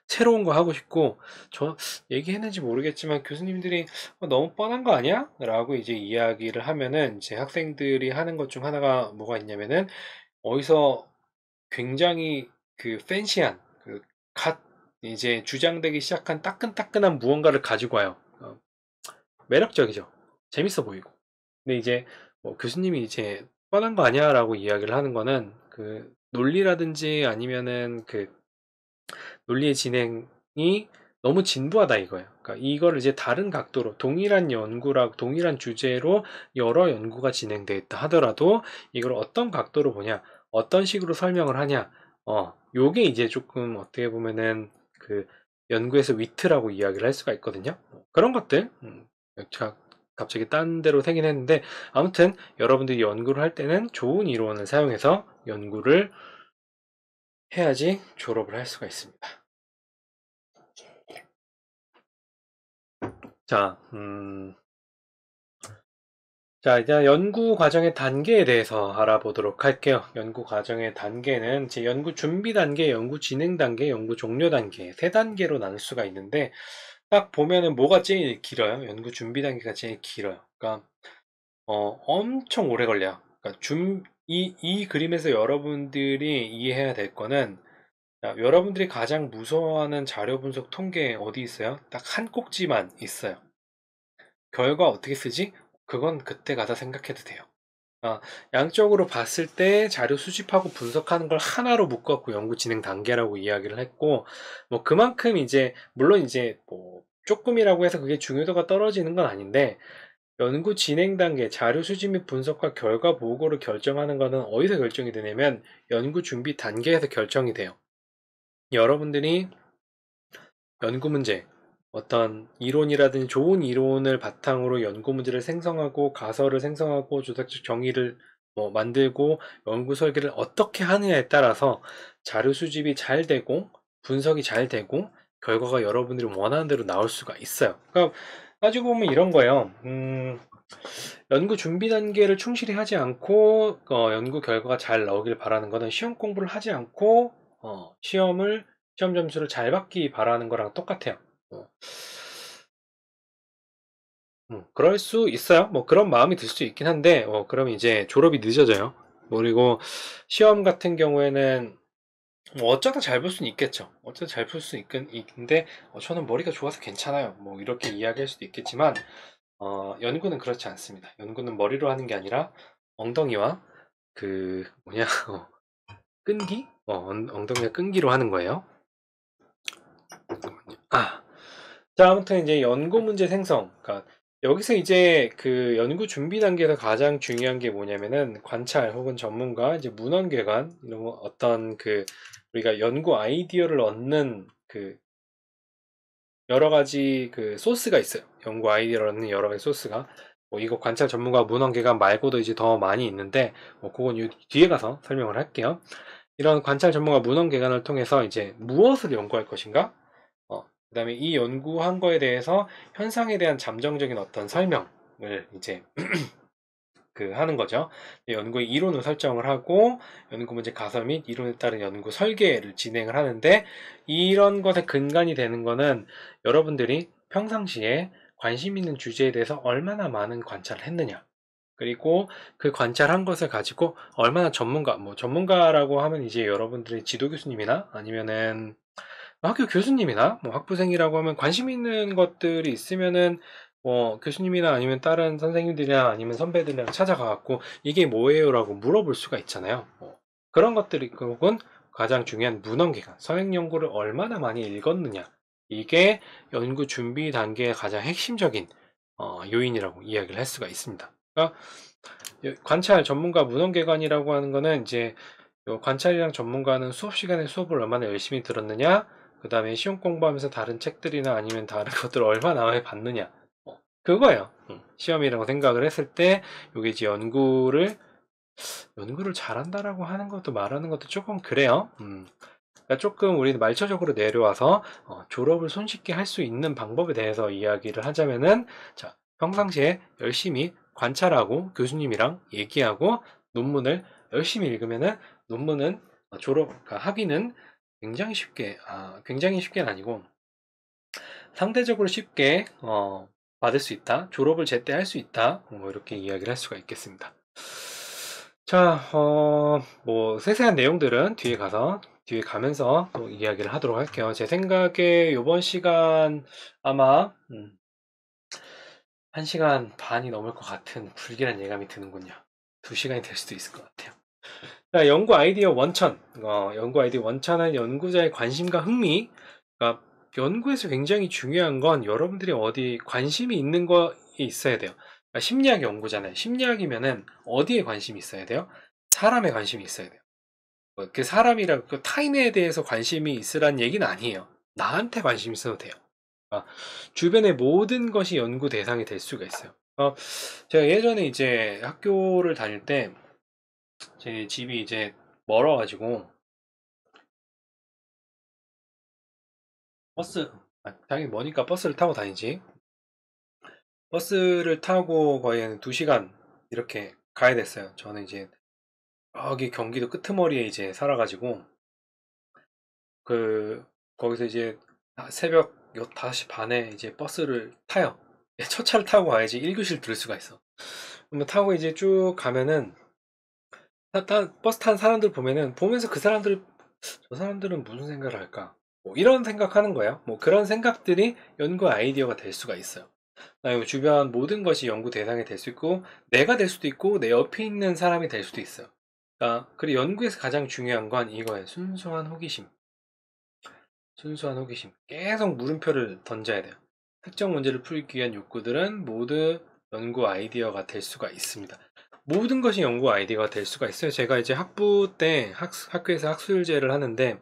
새로운 거 하고 싶고, 저 얘기했는지 모르겠지만 교수님들이 너무 뻔한 거 아니야? 라고 이제 이야기를 하면은 이제 학생들이 하는 것 중 하나가 뭐가 있냐면은 어디서 굉장히 그 팬시한 갓 이제 주장되기 시작한 따끈따끈한 무언가를 가지고 와요. 매력적이죠. 재밌어 보이고. 근데 이제 뭐 교수님이 이제 뻔한 거 아니야 라고 이야기를 하는 거는 그 논리라든지 아니면은 그 논리의 진행이 너무 진부하다 이거예요. 그러니까 이걸 이제 다른 각도로 동일한 동일한 주제로 여러 연구가 진행돼 있다 하더라도 이걸 어떤 각도로 보냐, 어떤 식으로 설명을 하냐, 요게 이제 조금 어떻게 보면은 그 연구에서 위트라고 이야기를 할 수가 있거든요. 그런 것들, 제가 갑자기 딴 데로 새긴 했는데 아무튼 여러분들이 연구를 할 때는 좋은 이론을 사용해서 연구를 해야지 졸업을 할 수가 있습니다. 자, 자, 이제 연구 과정의 단계에 대해서 알아보도록 할게요. 연구 과정의 단계는 제 연구 준비 단계, 연구 진행 단계, 연구 종료 단계 세 단계로 나눌 수가 있는데 딱 보면은 뭐가 제일 길어요? 연구 준비 단계가 제일 길어요. 그러니까 엄청 오래 걸려요. 그러니까 이 그림에서 여러분들이 이해해야 될 거는 자, 여러분들이 가장 무서워하는 자료 분석 통계 어디 있어요? 딱 한 꼭지만 있어요. 결과 어떻게 쓰지? 그건 그때 가서 생각해도 돼요. 양적으로 봤을 때 자료 수집하고 분석하는 걸 하나로 묶었고 연구 진행 단계라고 이야기를 했고, 뭐 그만큼 이제, 물론 이제 뭐 조금이라고 해서 그게 중요도가 떨어지는 건 아닌데, 연구 진행 단계, 자료 수집 및 분석과 결과 보고를 결정하는 것은 어디서 결정이 되냐면, 연구 준비 단계에서 결정이 돼요. 여러분들이 연구 문제, 어떤 이론이라든지 좋은 이론을 바탕으로 연구 문제를 생성하고 가설을 생성하고 조사적 정의를 뭐 만들고 연구 설계를 어떻게 하느냐에 따라서 자료 수집이 잘 되고 분석이 잘 되고 결과가 여러분들이 원하는 대로 나올 수가 있어요. 그러니까 따지고 보면 이런 거예요. 연구 준비 단계를 충실히 하지 않고 연구 결과가 잘 나오길 바라는 거는 시험 공부를 하지 않고 시험 점수를 잘 받기 바라는 거랑 똑같아요. 어, 그럴 수 있어요. 뭐 그런 마음이 들 수 있긴 한데, 그럼 이제 졸업이 늦어져요. 그리고 시험 같은 경우에는 뭐 어쩌다 잘 볼 수는 있겠죠. 어쩌다 잘 볼 수 있는데, 저는 머리가 좋아서 괜찮아요. 뭐 이렇게 이야기할 수도 있겠지만, 연구는 그렇지 않습니다. 연구는 머리로 하는 게 아니라 엉덩이와 그 뭐냐, 끈기? 엉덩이와 끈기로 하는 거예요. 아, 자, 아무튼 이제 연구 문제 생성. 그러니까 여기서 이제 그 연구 준비 단계에서 가장 중요한 게 뭐냐면은 관찰 혹은 전문가, 이제 문헌궤관 이런 거 어떤 그 우리가 연구 아이디어를 얻는 그 여러 가지 그 소스가 있어요. 연구 아이디어를 얻는 여러 가지 소스가. 뭐 이거 관찰 전문가 문헌궤관 말고도 이제 더 많이 있는데 그건 뒤에 가서 설명을 할게요. 이런 관찰 전문가 문헌궤관을 통해서 이제 무엇을 연구할 것인가? 그다음에 이 연구한 거에 대해서 현상에 대한 잠정적인 어떤 설명을 이제 하는 거죠. 연구의 이론을 설정을 하고 연구 문제 가설 및 이론에 따른 연구 설계를 진행을 하는데 이런 것의 근간이 되는 거는 여러분들이 평상시에 관심 있는 주제에 대해서 얼마나 많은 관찰을 했느냐. 그리고 그 관찰한 것을 가지고 얼마나 뭐 전문가라고 하면 이제 여러분들이 지도 교수님이나 아니면은 학교 교수님이나 뭐 학부생이라고 하면 관심 있는 것들이 있으면은 교수님이나 아니면 다른 선생님들이나 아니면 선배들이랑 찾아가갖고 이게 뭐예요라고 물어볼 수가 있잖아요. 그런 것들이 혹은 가장 중요한 문헌기관, 서양 연구를 얼마나 많이 읽었느냐. 이게 연구 준비 단계의 가장 핵심적인 요인이라고 이야기를 할 수가 있습니다. 그러니까 관찰 전문가 문헌기관이라고 하는 거는 이제 관찰이랑 전문가는 수업 시간에 수업을 얼마나 열심히 들었느냐, 그 다음에 시험 공부하면서 다른 책들이나 아니면 다른 것들을 얼마나 많이 봤느냐. 그거예요. 시험이라고 생각을 했을 때, 요게 이제 연구를 연구를 잘한다라고 하는 것도 말하는 것도 조금 그래요. 그러니까 조금 우리는 말초적으로 내려와서 졸업을 손쉽게 할 수 있는 방법에 대해서 이야기를 하자면은, 자, 평상시에 열심히 관찰하고 교수님이랑 얘기하고 논문을 열심히 읽으면은 논문은 그러니까 학위는 굉장히 쉽게는 아니고 상대적으로 쉽게 받을 수 있다. 졸업을 제때 할 수 있다. 뭐 이렇게 이야기를 할 수가 있겠습니다. 자, 뭐 세세한 내용들은 뒤에 가면서 또 이야기를 하도록 할게요. 제 생각에 이번 시간 아마 1시간 반이 넘을 것 같은 불길한 예감이 드는군요. 2시간이 될 수도 있을 것 같아요. 자, 연구 아이디어 원천. 연구 아이디어 원천은 연구자의 관심과 흥미. 그러니까 연구에서 굉장히 중요한 건 여러분들이 어디 관심이 있는 거에 있어야 돼요. 그러니까 심리학 연구잖아요. 심리학이면은 어디에 관심이 있어야 돼요? 사람에 관심이 있어야 돼요. 그 사람이랑 그 타인에 대해서 관심이 있으란 얘기는 아니에요. 나한테 관심 있어도 돼요. 주변의 모든 것이 연구 대상이 될 수가 있어요. 제가 예전에 이제 학교를 다닐 때 제 집이 이제 멀어가지고 버스, 당연히 머니까 버스를 타고 다니지. 버스를 타고 거의 한 2시간 이렇게 가야 됐어요. 저는 이제 여기 경기도 끄트머리에 이제 살아가지고 그 거기서 이제 새벽 5시 반에 이제 버스를 타요. 첫 차를 타고 가야지 1교시를 들을 수가 있어. 그러면 타고 이제 쭉 가면은 버스 탄 사람들 보면서 그 사람들 저 사람들은 무슨 생각을 할까? 뭐 이런 생각하는 거예요. 뭐 그런 생각들이 연구 아이디어가 될 수가 있어요. 그다음에 주변 모든 것이 연구 대상이 될 수 있고 내가 될 수도 있고 내 옆에 있는 사람이 될 수도 있어요. 그리고 연구에서 가장 중요한 건 이거예요. 순수한 호기심. 순수한 호기심. 계속 물음표를 던져야 돼요. 특정 문제를 풀기 위한 욕구들은 모두 연구 아이디어가 될 수가 있습니다. 모든 것이 연구 아이디어가 될 수가 있어요. 제가 이제 학부 때 학교에서 학술제를 하는데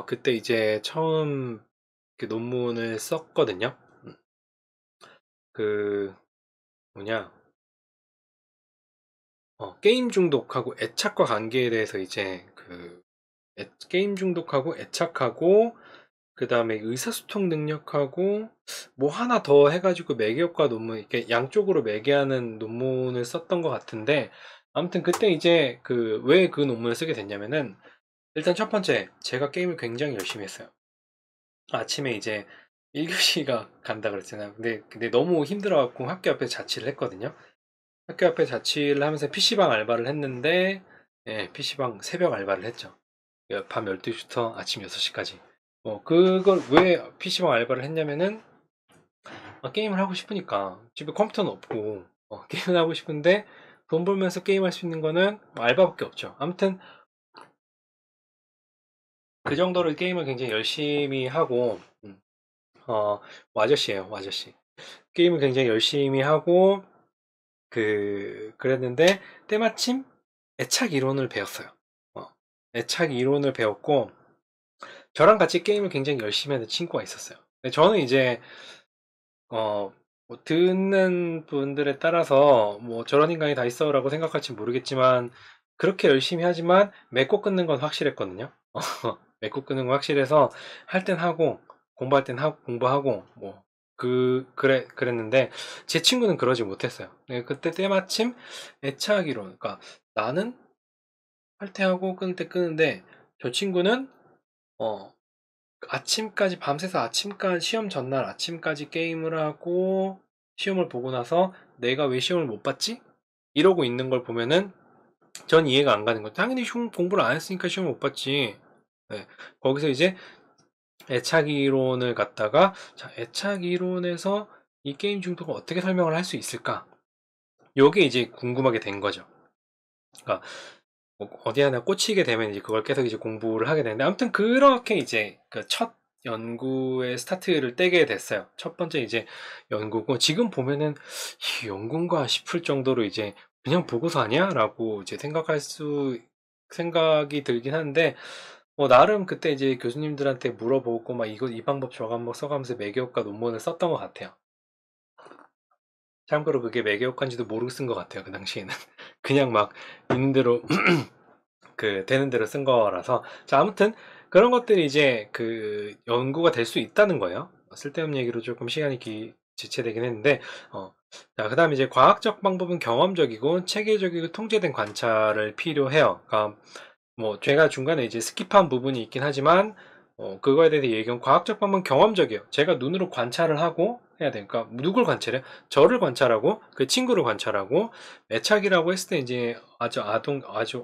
그때 이제 처음 그 논문을 썼거든요. 그 뭐냐 게임 중독하고 애착과 관계에 대해서 이제 게임 중독하고 애착하고 그 다음에 의사소통 능력하고 뭐 하나 더 해가지고 매개효과 논문 이렇게 양쪽으로 매개하는 논문을 썼던 것 같은데 아무튼 그때 이제 왜 그 논문을 쓰게 됐냐면은 일단 첫 번째 제가 게임을 굉장히 열심히 했어요. 아침에 이제 1교시가 간다 그랬잖아요. 근데 너무 힘들어갖고 학교 앞에 자취를 했거든요. 학교 앞에 자취를 하면서 PC방 알바를 했는데, 예, PC방 새벽 알바를 했죠. 밤 12시부터 아침 6시까지. 그걸 왜 PC방 알바를 했냐면은, 게임을 하고 싶으니까. 집에 컴퓨터는 없고, 게임을 하고 싶은데, 돈 벌면서 게임할 수 있는 거는 알바밖에 없죠. 아무튼, 그 정도로 게임을 굉장히 열심히 하고, 와저씨예요, 와저씨. 게임을 굉장히 열심히 하고, 그랬는데, 때마침 애착 이론을 배웠어요. 어, 애착 이론을 배웠고, 저랑 같이 게임을 굉장히 열심히 하는 친구가 있었어요. 근데 저는 이제, 뭐 듣는 분들에 따라서, 뭐 저런 인간이 다 있어라고 생각할지 모르겠지만, 그렇게 열심히 하지만, 맺고 끊는 건 확실했거든요. 맺고 끊는 건 확실해서, 할 땐 하고, 공부할 땐 하고, 공부하고, 뭐, 그랬는데, 제 친구는 그러지 못했어요. 네, 그때 때마침 애착 이론, 그러니까 나는 할 때 하고 끊을 때 끊는데, 저 친구는, 어, 아침까지, 밤새서 아침까지, 시험 전날 아침까지 게임을 하고, 시험을 보고 나서 내가 왜 시험을 못 봤지? 이러고 있는 걸 보면은 전 이해가 안 가는 거예요. 당연히 공부를 안 했으니까 시험을 못 봤지. 네. 거기서 이제 애착 이론을 갖다가, 자, 애착 이론에서 이 게임 중독을 어떻게 설명을 할 수 있을까? 요게 이제 궁금하게 된 거죠. 그러니까 뭐 어디 하나 꽂히게 되면 이제 그걸 계속 이제 공부를 하게 되는데 아무튼 그렇게 이제 그 첫 연구의 스타트를 떼게 됐어요. 첫 번째 이제 연구고 지금 보면은 이 연구인가 싶을 정도로 이제 그냥 보고서 아니야? 라고 이제 생각이 들긴 하는데 나름 그때 이제 교수님들한테 물어보고 막 이거 이 방법 저 방법 써가면서 매교과 논문을 썼던 것 같아요. 참고로 그게 매개 효과인지도 모르고 쓴 것 같아요. 그 당시에는. 그냥 막 있는 대로 그 되는 대로 쓴 거라서. 자, 아무튼 그런 것들이 이제 그 연구가 될 수 있다는 거예요. 쓸데없는 얘기로 조금 시간이 지체되긴 했는데, 자, 그 다음에 이제 과학적 방법은 경험적이고 체계적이고 통제된 관찰을 필요해요. 그러니까 뭐 제가 중간에 이제 스킵한 부분이 있긴 하지만 그거에 대해서 얘기한 과학적 방법은 경험적이에요. 제가 눈으로 관찰을 하고 해야 되니까 누굴 관찰해요? 저를 관찰하고 그 친구를 관찰하고 애착이라고 했을 때 이제 아주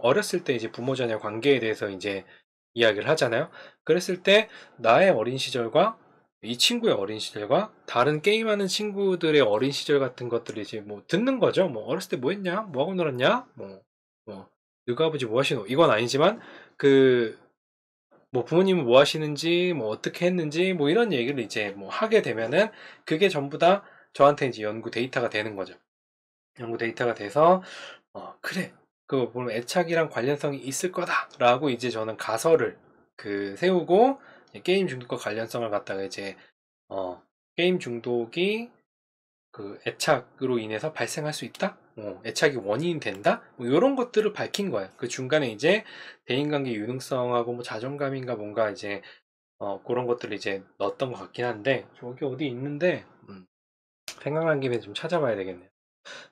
어렸을 때 이제 부모 자녀 관계에 대해서 이제 이야기를 하잖아요. 그랬을 때 나의 어린 시절과 이 친구의 어린 시절과 다른 게임하는 친구들의 어린 시절 같은 것들을 이제 뭐 듣는 거죠. 뭐 어렸을 때 뭐 했냐? 뭐 하고 놀았냐? 뭐 너가 아버지 뭐 하시노? 이건 아니지만 그 뭐 부모님은 뭐 하시는지 뭐 어떻게 했는지 뭐 이런 얘기를 이제 뭐 하게 되면은 그게 전부 다 저한테 이제 연구 데이터가 되는 거죠. 연구 데이터가 돼서 그래 그거 보면 애착이랑 관련성이 있을 거다라고 이제 저는 가설을 그 세우고 게임 중독과 관련성을 갖다가 이제 게임 중독이 그 애착으로 인해서 발생할 수 있다? 애착이 원인이 된다? 뭐 이런 것들을 밝힌 거예요. 그 중간에 이제 대인관계 유능성하고 뭐 자존감인가 뭔가 이제 그런 것들을 이제 넣었던 것 같긴 한데 저기 어디 있는데 생각난 김에 좀 찾아봐야 되겠네요.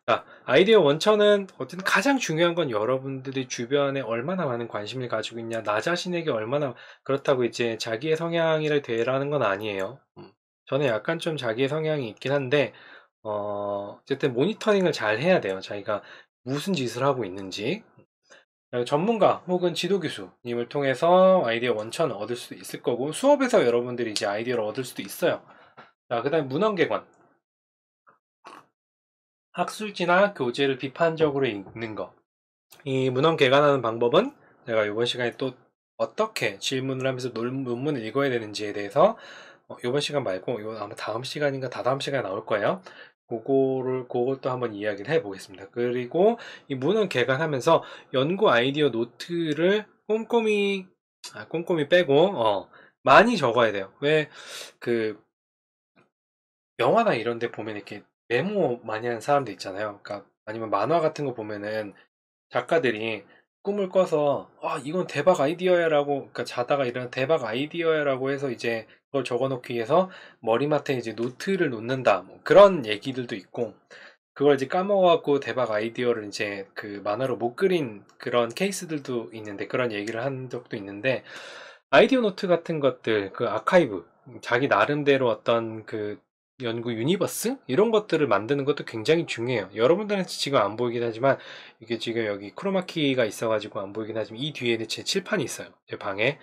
자, 아이디어 원천은 어쨌든 가장 중요한 건 여러분들이 주변에 얼마나 많은 관심을 가지고 있냐, 나 자신에게 얼마나 그렇다고 이제 자기의 성향이를 되라는 건 아니에요. 저는 약간 좀 자기의 성향이 있긴 한데 어쨌든 모니터링을 잘 해야 돼요. 자기가 무슨 짓을 하고 있는지. 전문가 혹은 지도교수님을 통해서 아이디어 원천을 얻을 수도 있을 거고, 수업에서 여러분들이 이제 아이디어를 얻을 수도 있어요. 자, 그 다음에 문헌개관. 학술지나 교재를 비판적으로 읽는 거. 이 문헌 개관하는 방법은 제가 이번 시간에 또 어떻게 질문을 하면서 논문을 읽어야 되는지에 대해서 이번 시간 말고 이거 아마 다음 시간인가 다다음 시간에 나올 거예요. 그것도 한번 이야기를 해보겠습니다. 그리고 이 문헌 개관하면서 연구 아이디어 노트를 꼼꼼히 빼고 많이 적어야 돼요. 왜 그 영화나 이런 데 보면 이렇게 메모 많이 하는 사람들 있잖아요. 그러니까 아니면 만화 같은 거 보면은 작가들이 꿈을 꿔서 이건 대박 아이디어야라고, 그러니까 자다가 일어난 대박 아이디어야라고 해서 이제 그걸 적어놓기 위해서 머리맡에 이제 노트를 놓는다, 뭐 그런 얘기들도 있고, 그걸 이제 까먹어갖고 대박 아이디어를 이제 그 만화로 못 그린 그런 케이스들도 있는데, 그런 얘기를 한 적도 있는데, 아이디어 노트 같은 것들, 그 아카이브, 자기 나름대로 어떤 그 연구 유니버스? 이런 것들을 만드는 것도 굉장히 중요해요. 여러분들한테 지금 안 보이긴 하지만, 이게 지금 여기 크로마키가 있어가지고 안 보이긴 하지만, 이 뒤에는 제 칠판이 있어요. 제 방에.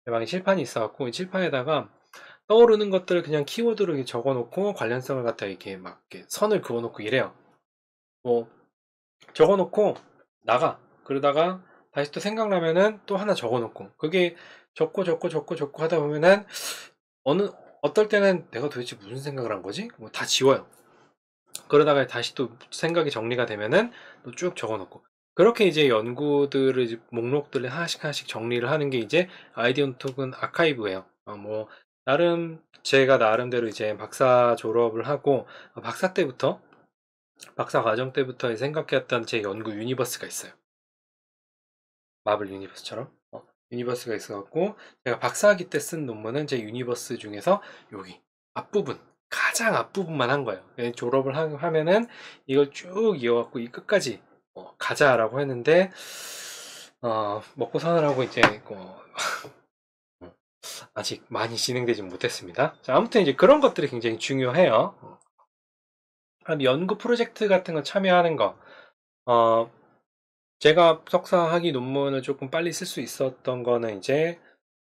제 방에 칠판이 있어갖고, 이 칠판에다가 떠오르는 것들을 그냥 키워드로 이렇게 적어놓고, 관련성을 갖다 이렇게 막 이렇게 선을 그어놓고 이래요. 뭐, 적어놓고, 나가. 그러다가, 다시 또 생각나면은 또 하나 적어놓고, 그게 적고 하다 보면은, 어느 어떨 때는 내가 도대체 무슨 생각을 한 거지? 뭐 다 지워요. 그러다가 다시 또 생각이 정리가 되면은 또 쭉 적어놓고, 그렇게 이제 연구들을 이제 목록들을 하나씩 정리를 하는 게 이제 아이디어 토큰 아카이브예요. 뭐 제가 나름대로 이제 박사 졸업을 하고 박사 과정 때부터 생각했던 제 연구 유니버스가 있어요. 마블 유니버스처럼 유니버스가 있어갖고, 제가 박사학위 때 쓴 논문은 제 유니버스 중에서 여기 앞부분, 가장 앞부분만 한 거예요. 졸업을 하면은 이걸 쭉 이어갖고 이 끝까지 가자라고 했는데 먹고 사느라고 이제 아직 많이 진행되지 못했습니다. 자, 아무튼 이제 그런 것들이 굉장히 중요해요. 한 연구 프로젝트 같은 거 참여하는 거. 제가 석사학위 논문을 조금 빨리 쓸 수 있었던 거는 이제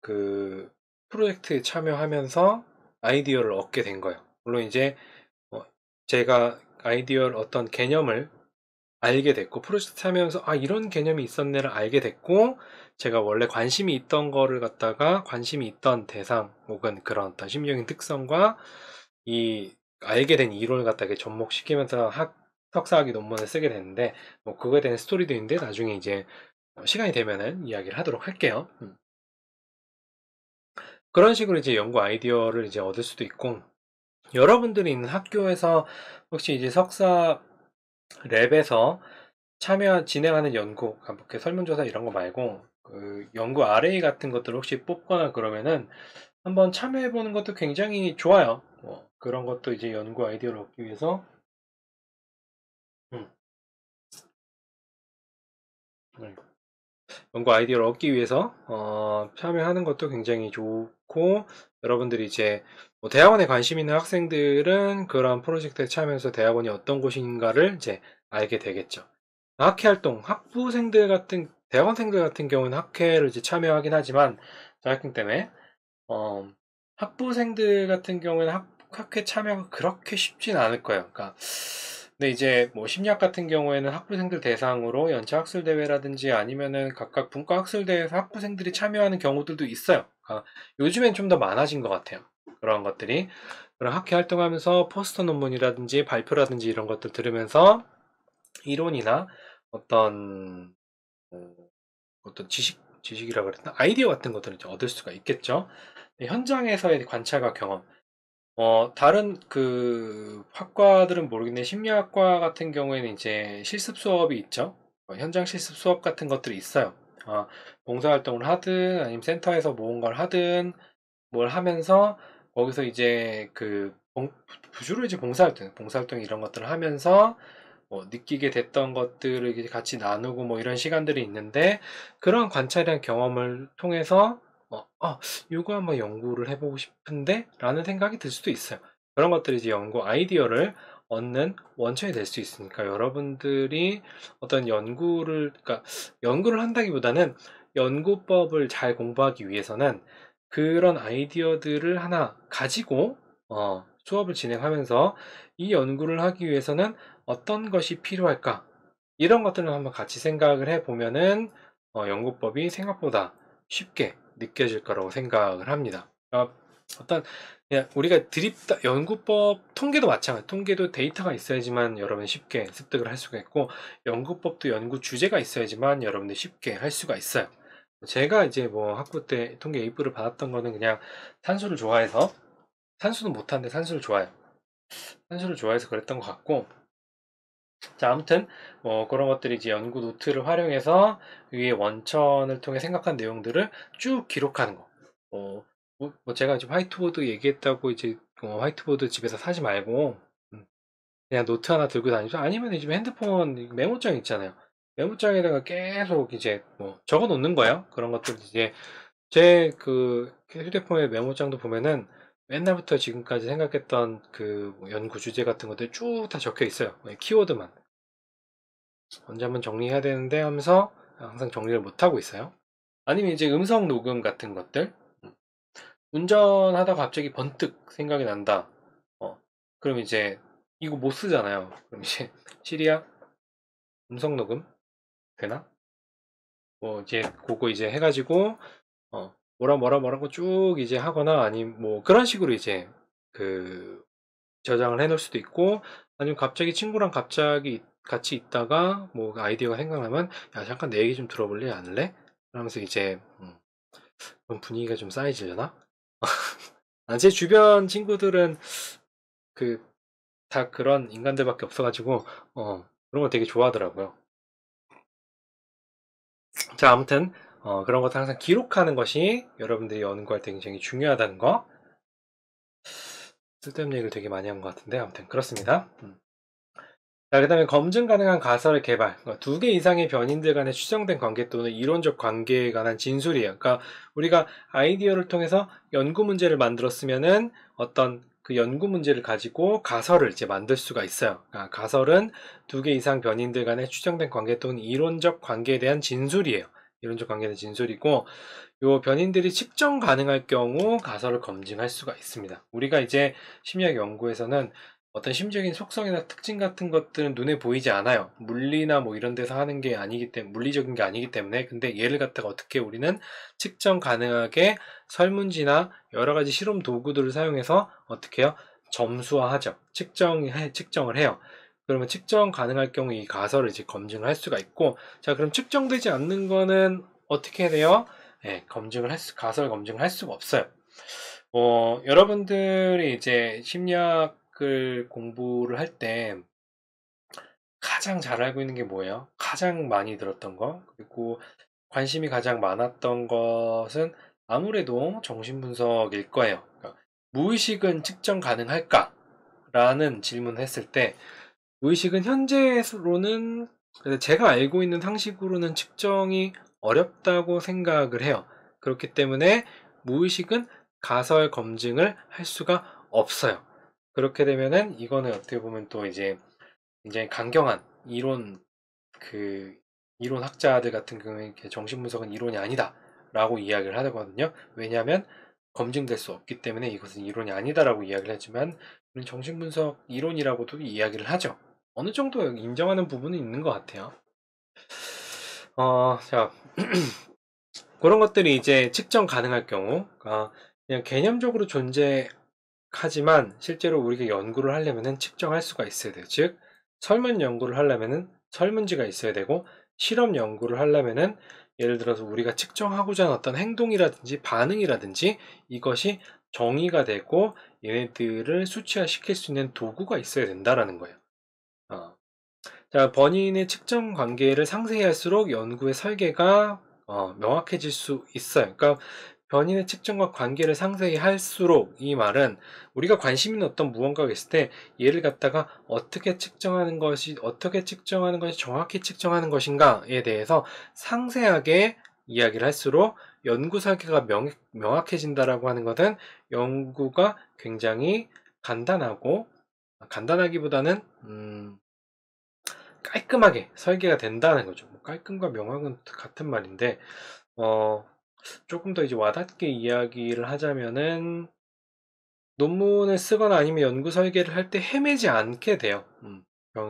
그 프로젝트에 참여하면서 아이디어를 얻게 된 거예요. 물론 이제 제가 아이디어를 어떤 개념을 알게 됐고, 프로젝트 참여하면서 이런 개념이 있었네를 알게 됐고, 제가 원래 관심이 있던 거를 갖다가 관심이 있던 대상 혹은 그런 어떤 심리적인 특성과 이 알게 된 이론을 갖다가 접목시키면서 석사학위 논문을 쓰게 됐는데, 뭐 그거에 대한 스토리도 있는데 나중에 이제 시간이 되면은 이야기를 하도록 할게요. 그런 식으로 이제 연구 아이디어를 이제 얻을 수도 있고, 여러분들이 있는 학교에서 혹시 이제 석사 랩에서 진행하는 연구, 이렇게 설문조사 이런 거 말고, 그 연구 RA 같은 것들 혹시 뽑거나 그러면은 한번 참여해 보는 것도 굉장히 좋아요. 그런 것도 이제 연구 아이디어를 얻기 위해서, 음, 네. 연구 아이디어를 얻기 위해서 참여하는 것도 굉장히 좋고, 여러분들이 이제 뭐 대학원에 관심 있는 학생들은 그런 프로젝트에 참여해서 대학원이 어떤 곳인가를 이제 알게 되겠죠. 학회 활동, 대학원생들 같은 경우는 학회를 이제 참여하긴 하지만 자격증 때문에 어, 학부생들 같은 경우에는 학회 참여가 그렇게 쉽진 않을 거예요. 그러니까 근데 이제 뭐 심리학 같은 경우에는 학부생들 대상으로 연차 학술 대회라든지 아니면은 각각 분과 학술 대회에서 학부생들이 참여하는 경우들도 있어요. 그러니까 요즘엔 좀 더 많아진 것 같아요. 그런 것들이 그런 학회 활동하면서 포스터 논문이라든지 발표라든지 이런 것들 들으면서 이론이나 어떤 어, 어떤 지식이라고 그랬나? 아이디어 같은 것들을 이제 얻을 수가 있겠죠. 현장에서의 관찰과 경험. 다른 그 학과들은 모르겠는데 심리학과 같은 경우에는 이제 실습 수업이 있죠. 현장 실습 수업 같은 것들이 있어요. 어, 봉사활동을 하든 아니면 센터에서 뭔가를 하든 뭘 하면서 거기서 이제 주로 이제 봉사활동 이런 것들을 하면서 느끼게 됐던 것들을 이제 같이 나누고 뭐 이런 시간들이 있는데 그런 관찰이나 경험을 통해서 이거 한번 연구를 해보고 싶은데 라는 생각이 들 수도 있어요. 그런 것들이 이제 연구 아이디어를 얻는 원천이 될 수 있으니까 여러분들이 어떤 그러니까 연구를 한다기보다는 연구법을 잘 공부하기 위해서는 그런 아이디어들을 하나 가지고 수업을 진행하면서 이 연구를 하기 위해서는 어떤 것이 필요할까? 이런 것들을 한번 같이 생각을 해보면은 연구법이 생각보다 쉽게 느껴질 거라고 생각을 합니다. 어떤 그냥 우리가 연구법 통계도 마찬가지. 통계도 데이터가 있어야지만 여러분이 쉽게 습득을 할 수가 있고 연구법도 연구 주제가 있어야지만 여러분들이 쉽게 할 수가 있어요. 제가 이제 뭐 학부 때 통계 A부를 받았던 거는 그냥 산수를 좋아해서 산수는 못하는데 산수를 좋아해요. 산수를 좋아해서 그랬던 것 같고 자, 아무튼 그런 것들이 이제 연구 노트를 활용해서 위에 원천을 통해 생각한 내용들을 쭉 기록하는 거. 제가 지금 화이트보드 얘기했다고 이제 화이트보드 집에서 사지 말고 그냥 노트 하나 들고 다니죠. 아니면 요즘 핸드폰 메모장 있잖아요. 메모장에다가 계속 이제 뭐 적어 놓는 거예요. 그런 것들 이제 제 휴대폰의 메모장도 보면은 옛날부터 지금까지 생각했던 그뭐 연구 주제 같은 것들 쭉 다 적혀 있어요. 키워드만. 언제 한번 정리해야 되는데 하면서 항상 정리를 못하고 있어요. 아니면 이제 음성 녹음 같은 것들. 운전하다가 갑자기 번뜩 생각이 난다. 그럼 이제 이거 못 쓰잖아요. 그럼 이제 시리아 음성 녹음 되나? 뭐 이제 그거 이제 해가지고 뭐라고 쭉 이제 하거나 아니면 뭐 그런 식으로 이제 그 저장을 해 놓을 수도 있고 아니면 갑자기 친구랑 같이 있다가 뭐 아이디어가 생각나면 야 잠깐 내 얘기 좀 들어볼래 안 할래? 그러면서 이제 그럼 분위기가 좀 쌓여지려나? 제 주변 친구들은 그 다 그런 인간들밖에 없어가지고 그런 거 되게 좋아하더라고요. 자 아무튼 그런 것도 항상 기록하는 것이 여러분들이 연구할 때 굉장히 중요하다는 거. 쓸데없는 얘기를 되게 많이 한 것 같은데 아무튼 그렇습니다. 자, 그 다음에 검증 가능한 가설의 개발. 두 개 이상의 변인들 간의 추정된 관계 또는 이론적 관계에 관한 진술이에요. 그러니까 우리가 아이디어를 통해서 연구 문제를 만들었으면은 어떤 그 연구 문제를 가지고 가설을 이제 만들 수가 있어요. 그러니까 가설은 두 개 이상 변인들 간의 추정된 관계 또는 이론적 관계에 대한 진술이에요. 이론적 관계에 대한 진술이고, 요 변인들이 측정 가능할 경우 가설을 검증할 수가 있습니다. 우리가 이제 심리학 연구에서는 어떤 심리적인 속성이나 특징 같은 것들은 눈에 보이지 않아요. 물리나 뭐 이런 데서 하는 게 아니기 때문에, 물리적인 게 아니기 때문에. 근데 얘를 갖다가 어떻게 우리는 측정 가능하게 설문지나 여러 가지 실험 도구들을 사용해서 어떻게 해요? 점수화하죠. 측정을 해요. 그러면 측정 가능할 경우 이 가설을 이제 검증을 할 수가 있고, 자, 그럼 측정되지 않는 거는 어떻게 해야 돼요? 예, 가설 검증을 할 수가 없어요. 여러분들이 이제 심리학을 공부를 할 때 가장 잘 알고 있는 게 뭐예요? 가장 많이 들었던 거, 그리고 관심이 가장 많았던 것은 아무래도 정신분석일 거예요. 그러니까 무의식은 측정 가능할까? 라는 질문을 했을 때, 무의식은 현재로는, 제가 알고 있는 상식으로는 측정이 어렵다고 생각을 해요. 그렇기 때문에 무의식은 가설 검증을 할 수가 없어요. 그렇게 되면은 이거는 어떻게 보면 또 이제 굉장히 강경한 그 이론학자들 같은 경우에 이렇게 정신분석은 이론이 아니다 라고 이야기를 하거든요. 왜냐하면 검증될 수 없기 때문에 이것은 이론이 아니다라고 이야기를 하지만 우리는 정신분석 이론이라고도 이야기를 하죠. 어느 정도 인정하는 부분은 있는 것 같아요. 자, 그런 것들이 이제 측정 가능할 경우, 그냥 개념적으로 존재하지만 실제로 우리가 연구를 하려면은 측정할 수가 있어야 돼요. 즉, 설문 연구를 하려면은 설문지가 있어야 되고, 실험 연구를 하려면은 예를 들어서 우리가 측정하고자 하는 어떤 행동이라든지 반응이라든지 이것이 정의가 되고 얘네들을 수치화시킬 수 있는 도구가 있어야 된다라는 거예요. 자, 본인의 측정 관계를 상세히 할수록 연구의 설계가 명확해질 수 있어요. 그러니까 변인의 측정과 관계를 상세히 할수록, 이 말은 우리가 관심 있는 어떤 무언가가 있을 때 얘를 갖다가 어떻게 측정하는 것이 정확히 측정하는 것인가에 대해서 상세하게 이야기를 할수록 연구 설계가 명확해진다라고 하는 것은 연구가 굉장히 간단하기보다는 깔끔하게 설계가 된다는 거죠. 뭐 깔끔과 명확은 같은 말인데, 조금 더 이제 와닿게 이야기를 하자면은, 논문을 쓰거나 아니면 연구 설계를 할 때 헤매지 않게 돼요.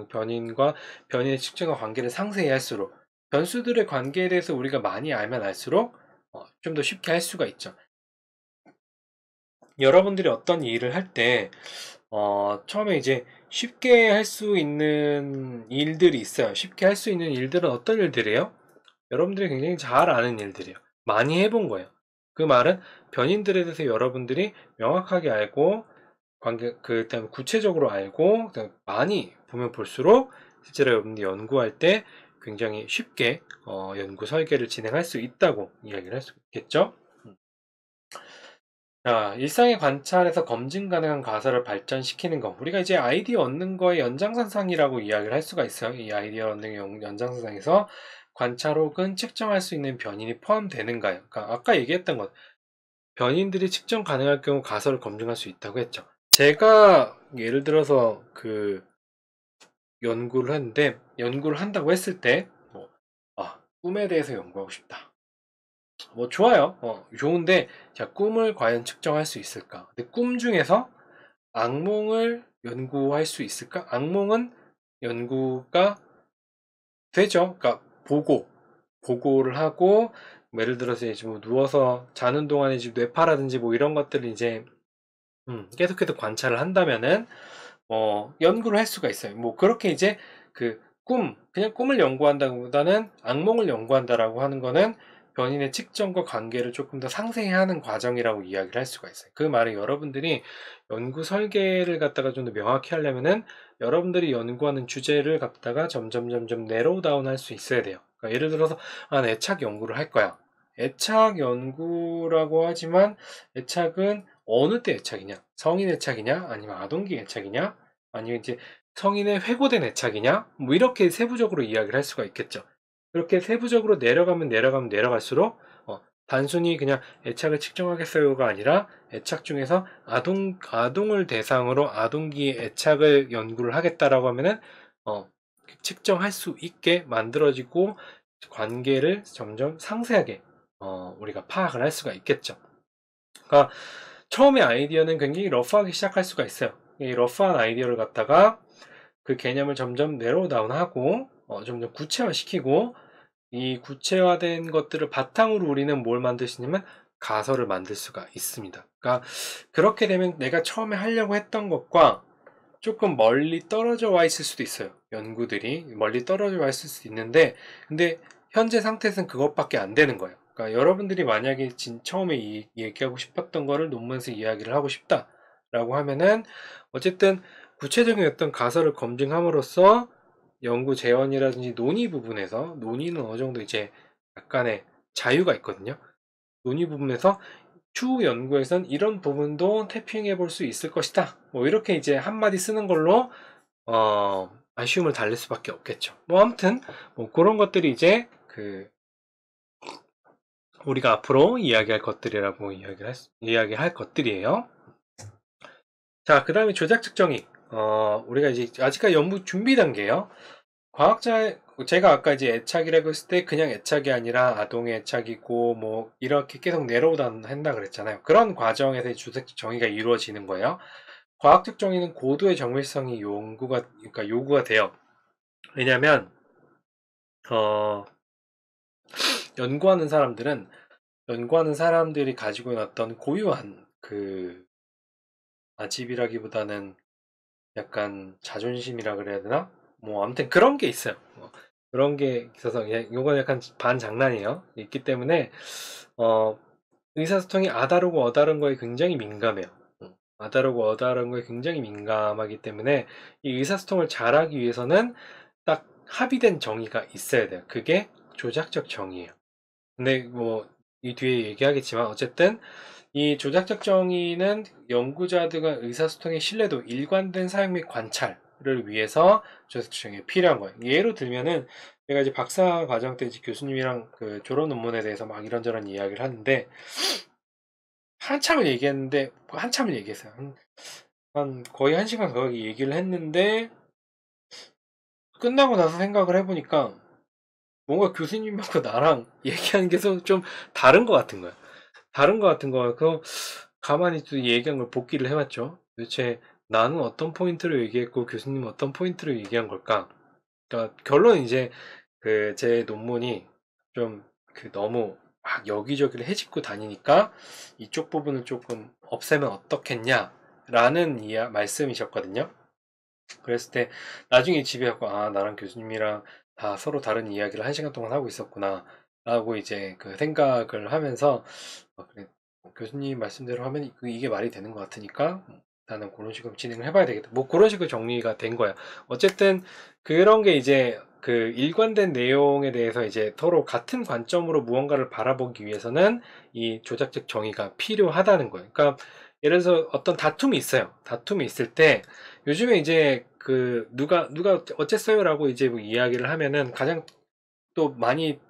변인의 측정과 관계를 상세히 할수록, 변수들의 관계에 대해서 우리가 많이 알면 알수록 좀 더 쉽게 할 수가 있죠. 여러분들이 어떤 일을 할 때, 처음에 이제 쉽게 할 수 있는 일들이 있어요. 쉽게 할 수 있는 일들은 어떤 일들이에요? 여러분들이 굉장히 잘 아는 일들이에요. 많이 해본 거예요. 그 말은 변인들에 대해서 여러분들이 명확하게 알고, 그다음에 구체적으로 알고, 그다음에 많이 보면 볼수록 실제로 여러분들이 연구할 때 굉장히 쉽게 연구 설계를 진행할 수 있다고 이야기를 할 수 있겠죠? 자, 일상의 관찰에서 검증 가능한 가설을 발전시키는 것. 우리가 이제 아이디어 얻는 거의 연장선상이라고 이야기를 할 수가 있어요. 이 아이디어 얻는 연장선상에서 관찰 혹은 측정할 수 있는 변인이 포함되는가요? 그러니까 아까 얘기했던 것, 변인들이 측정 가능할 경우 가설을 검증할 수 있다고 했죠. 제가 예를 들어서 연구를 한다고 했을 때, 꿈에 대해서 연구하고 싶다. 뭐 좋아요. 좋은데, 자, 꿈을 과연 측정할 수 있을까? 근데 꿈 중에서 악몽을 연구할 수 있을까? 악몽은 연구가 되죠. 그러니까 보고를 하고, 뭐 예를 들어서 이제 뭐 누워서 자는 동안에 이제 뇌파라든지 뭐 이런 것들을 이제 계속해서 관찰을 한다면은 연구를 할 수가 있어요. 뭐 그렇게 이제 그냥 꿈을 연구한다기보다는 악몽을 연구한다라고 하는 거는 변인의 측정과 관계를 조금 더 상세히 하는 과정이라고 이야기를 할 수가 있어요. 그 말은 여러분들이 연구 설계를 갖다가 좀 더 명확히 하려면은 여러분들이 연구하는 주제를 갖다가 점점 내로우 다운 할 수 있어야 돼요. 그러니까 예를 들어서 난 애착 연구를 할 거야. 애착 연구라고 하지만 애착은 어느 때 애착이냐? 성인 애착이냐? 아니면 아동기 애착이냐? 아니면 이제 성인의 회고된 애착이냐? 뭐 이렇게 세부적으로 이야기를 할 수가 있겠죠. 그렇게 세부적으로 내려갈수록 단순히 그냥 애착을 측정하겠어요가 아니라 애착 중에서 아동을 대상으로 아동기의 애착을 연구를 하겠다라고 하면은 측정할 수 있게 만들어지고 관계를 점점 상세하게 우리가 파악을 할 수가 있겠죠. 그러니까 처음에 아이디어는 굉장히 러프하게 시작할 수가 있어요. 이 러프한 아이디어를 갖다가 그 개념을 점점 내로우 다운하고 점점 구체화시키고, 이 구체화된 것들을 바탕으로 우리는 뭘 만들 수 있냐면 가설을 만들 수가 있습니다. 그러니까 그렇게 되면 내가 처음에 하려고 했던 것과 조금 멀리 떨어져 와 있을 수도 있어요. 연구들이 멀리 떨어져 와 있을 수도 있는데, 근데 현재 상태에서는 그것밖에 안 되는 거예요. 그러니까 여러분들이 만약에 처음에 얘기하고 싶었던 거를 논문에서 이야기를 하고 싶다라고 하면은 어쨌든 구체적인 어떤 가설을 검증함으로써 연구 재원이라든지 논의 부분에서 논의는 어느 정도 이제 약간의 자유가 있거든요. 논의 부분에서 추후 연구에선 이런 부분도 태핑해 볼 수 있을 것이다. 뭐 이렇게 이제 한마디 쓰는 걸로 아쉬움을 달랠 수밖에 없겠죠. 뭐 아무튼 뭐 그런 것들이 이제 우리가 앞으로 이야기할 것들이라고 이야기할 것들이에요. 자, 그 다음에 조작적 정의. 우리가 이제 아직까지 연구 준비 단계예요. 제가 아까 이제 애착이라고 했을 때 그냥 애착이 아니라 아동의 애착이고 뭐 이렇게 계속 내려오다 한다 그랬잖아요. 그런 과정에서 조작적 정의가 이루어지는 거예요. 과학적 정의는 고도의 정밀성이 그러니까 요구가 돼요. 왜냐면 어, 연구하는 사람들이 가지고 있는 어떤 고유한 아집이라기보다는 약간 자존심이라 그래야 되나? 뭐 아무튼 그런 게 있어요. 그런 게 있어서 이건 약간 반장난이에요. 있기 때문에 어, 의사소통이 아다르고 어다른 거에 굉장히 민감해요. 아다르고 어다른 거에 굉장히 민감하기 때문에 이 의사소통을 잘하기 위해서는 딱 합의된 정의가 있어야 돼요. 그게 조작적 정의예요. 근데 뭐 이 뒤에 얘기하겠지만 어쨌든 이 조작적 정의는 연구자들과 의사소통의 신뢰도, 일관된 사용 및 관찰을 위해서 조작적 정의가 필요한 거예요. 예로 들면은 제가 이제 박사 과정 때 이제 교수님이랑 그 졸업 논문에 대해서 막 이런저런 이야기를 하는데 한참을 얘기했어요. 한 거의 1시간 가까이 얘기를 했는데 끝나고 나서 생각을 해보니까 뭔가 교수님하고 나랑 얘기하는 게 좀 다른 것 같은 거야. 다른 것 같은 거야. 그래서 가만히 또 얘기한 걸 복기를 해봤죠. 도대체 나는 어떤 포인트를 얘기했고 교수님은 어떤 포인트를 얘기한 걸까? 그러니까 결론은 이제 제 논문이 좀 너무 막 여기저기를 헤집고 다니니까 이쪽 부분을 조금 없애면 어떻겠냐라는 말씀이셨거든요. 그랬을 때 나중에 집에 가고 나랑 교수님이랑 다 서로 다른 이야기를 1시간 동안 하고 있었구나 라고 이제 그 생각을 하면서 그래, 교수님 말씀대로 하면 이게 말이 되는 것 같으니까 나는 그런 식으로 진행을 해봐야 되겠다. 뭐 그런 식으로 정리가 된 거야. 어쨌든 그런 게 이제 일관된 내용에 대해서 이제 서로 같은 관점으로 무언가를 바라보기 위해서는 이 조작적 정의가 필요하다는 거예요. 그러니까 예를 들어서 어떤 다툼이 있어요. 다툼이 있을 때 요즘에 이제 누가 어쨌어요라고 이제 뭐 이야기를 하면은 가장 또 많이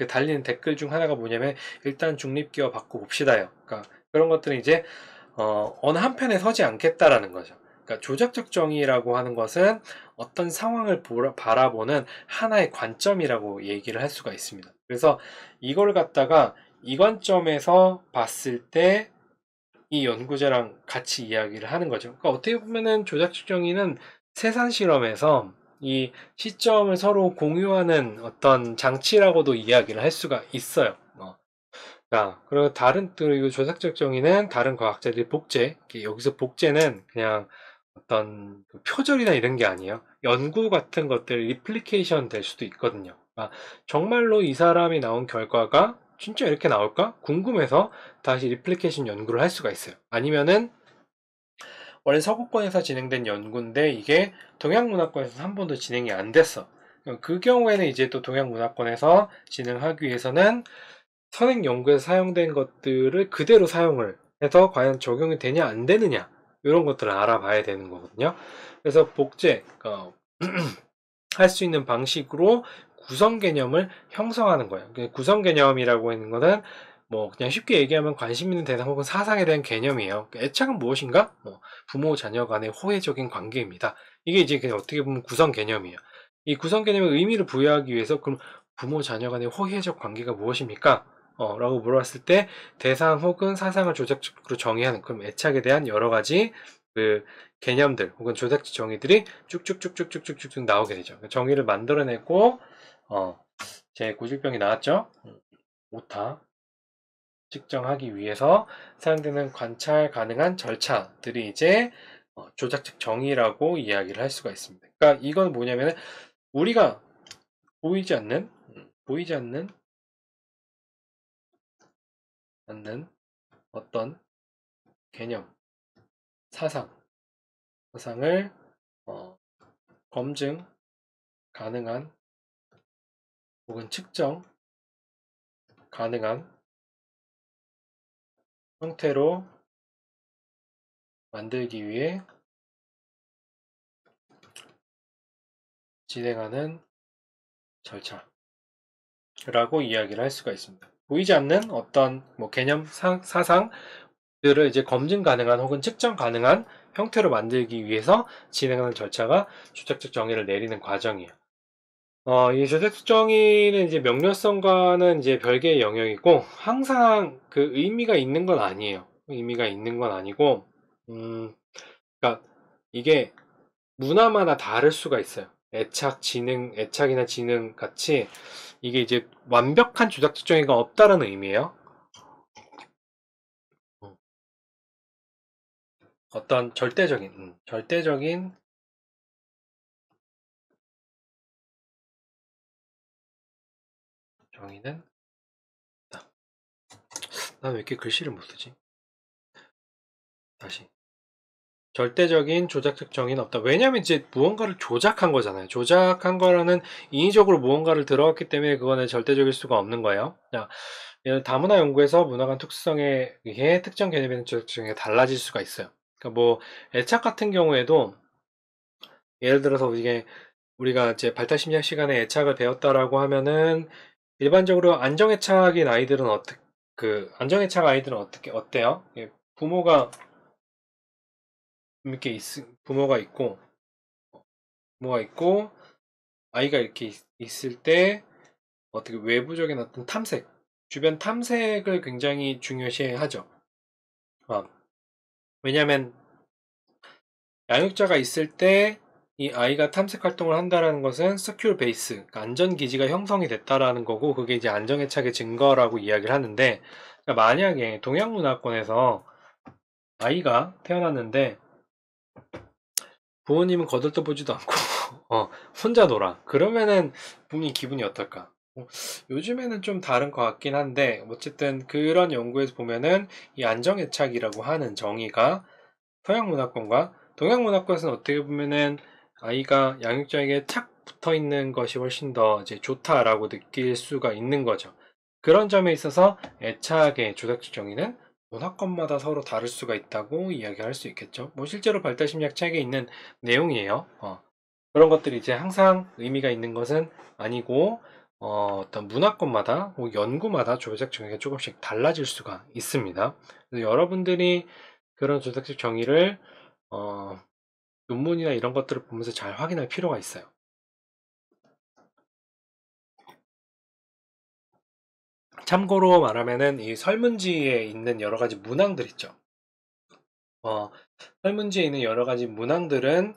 달리는 댓글 중 하나가 뭐냐면 일단 중립기업 바꿔 봅시다요. 그러니까 그런 것들은 이제 어느 한편에 서지 않겠다라는 거죠. 그러니까 조작적 정의라고 하는 것은 어떤 상황을 바라보는 하나의 관점이라고 얘기를 할 수가 있습니다. 그래서 이걸 갖다가 이 관점에서 봤을 때 이 연구자랑 같이 이야기를 하는 거죠. 그러니까 어떻게 보면은 조작적 정의는 세상 실험에서 이 시점을 서로 공유하는 어떤 장치라고도 이야기를 할 수가 있어요. 자, 그리고 조작적 정의는 다른 과학자들이 여기서 복제는 그냥 어떤 표절이나 이런 게 아니에요. 연구 같은 것들 리플리케이션 될 수도 있거든요. 정말로 이 사람이 나온 결과가 진짜 이렇게 나올까? 궁금해서 다시 리플리케이션 연구를 할 수가 있어요. 아니면은 원래 서구권에서 진행된 연구인데 이게 동양문화권에서 한 번도 진행이 안 됐어. 그 경우에는 이제 또 동양문화권에서 진행하기 위해서는 선행 연구에서 사용된 것들을 그대로 사용을 해서 과연 적용이 되냐 안 되느냐 이런 것들을 알아봐야 되는 거거든요. 그래서 할 수 있는 방식으로 구성 개념을 형성하는 거예요. 구성 개념이라고 하는 거는 뭐 그냥 쉽게 얘기하면 관심 있는 대상 혹은 사상에 대한 개념이에요. 애착은 무엇인가? 부모 자녀 간의 호혜적인 관계입니다. 이게 이제 그냥 어떻게 보면 구성 개념이에요. 이 구성 개념의 의미를 부여하기 위해서 그럼 부모 자녀 간의 호혜적 관계가 무엇입니까? 라고 물어봤을 때 대상 혹은 사상을 조작적으로 정의하는 그럼 애착에 대한 여러 가지 개념들 혹은 조작적 정의들이 쭉쭉쭉쭉쭉쭉쭉 나오게 되죠. 정의를 만들어내고 제 고질병이 나왔죠. 오타 측정하기 위해서 사용되는 관찰 가능한 절차들이 이제 조작적 정의라고 이야기를 할 수가 있습니다. 그러니까 이건 뭐냐면 우리가 보이지 않는 않는 어떤 개념, 사상을 검증 가능한 혹은 측정 가능한 형태로 만들기 위해 진행하는 절차라고 이야기를 할 수가 있습니다. 보이지 않는 어떤 개념, 사상들을 이제 검증 가능한 혹은 측정 가능한 형태로 만들기 위해서 진행하는 절차가 조작적 정의를 내리는 과정이에요. 이 조작적 정의는 이제 명료성과는 이제 별개의 영역이고 항상 그 의미가 있는 건 아니에요. 의미가 있는 건 아니고, 그러니까 이게 문화마다 다를 수가 있어요. 애착이나 지능 같이 이게 이제 완벽한 조작적 정의가 없다는 의미예요. 어떤 절대적인 정의는 없다. 난 왜 이렇게 글씨를 못 쓰지? 다시. 절대적인 조작적 정의는 없다. 왜냐면 이제 무언가를 조작한 거잖아요. 조작한 거라는 인위적으로 무언가를 들어왔기 때문에 그거는 절대적일 수가 없는 거예요. 자, 다문화 연구에서 문화 간 특수성에 의해 특정 개념에 대한 조작적 정의가 달라질 수가 있어요. 그러니까 애착 같은 경우에도 예를 들어서 이게 우리가 이제 발달 심리학 시간에 애착을 배웠다라고 하면은 일반적으로 안정애착인 아이들은 안정애착 아이들은 어때요? 부모가 이렇게 부모가 있고 아이가 이렇게 있을 때 어떻게 외부적인 어떤 주변 탐색을 굉장히 중요시 하죠. 왜냐하면 양육자가 있을 때 이 아이가 탐색 활동을 한다라는 것은 secure base, 그러니까 안전 기지가 형성이 됐다라는 거고 그게 이제 안정애착의 증거라고 이야기를 하는데 그러니까 만약에 동양 문화권에서 아이가 태어났는데 부모님은 거들떠보지도 않고 혼자 놀아. 그러면은 부모님 기분이 어떨까? 요즘에는 좀 다른 것 같긴 한데 어쨌든 그런 연구에서 보면은 이 안정애착이라고 하는 정의가 서양 문화권과 동양 문화권에서는 어떻게 보면은 아이가 양육자에게 착 붙어 있는 것이 훨씬 더 이제 좋다라고 느낄 수가 있는 거죠. 그런 점에 있어서 애착의 조작적 정의는 문화권마다 서로 다를 수가 있다고 이야기할 수 있겠죠. 실제로 발달심리학 책에 있는 내용이에요. 그런 것들이 이제 항상 의미가 있는 것은 아니고 어떤 문화권마다 혹은 연구마다 조작적 정의가 조금씩 달라질 수가 있습니다. 그래서 여러분들이 그런 조작적 정의를 어, 논문이나 이런 것들을 보면서 잘 확인할 필요가 있어요. 참고로 말하면은 이 설문지에 있는 여러 가지 문항들 있죠. 설문지에 있는 여러 가지 문항들은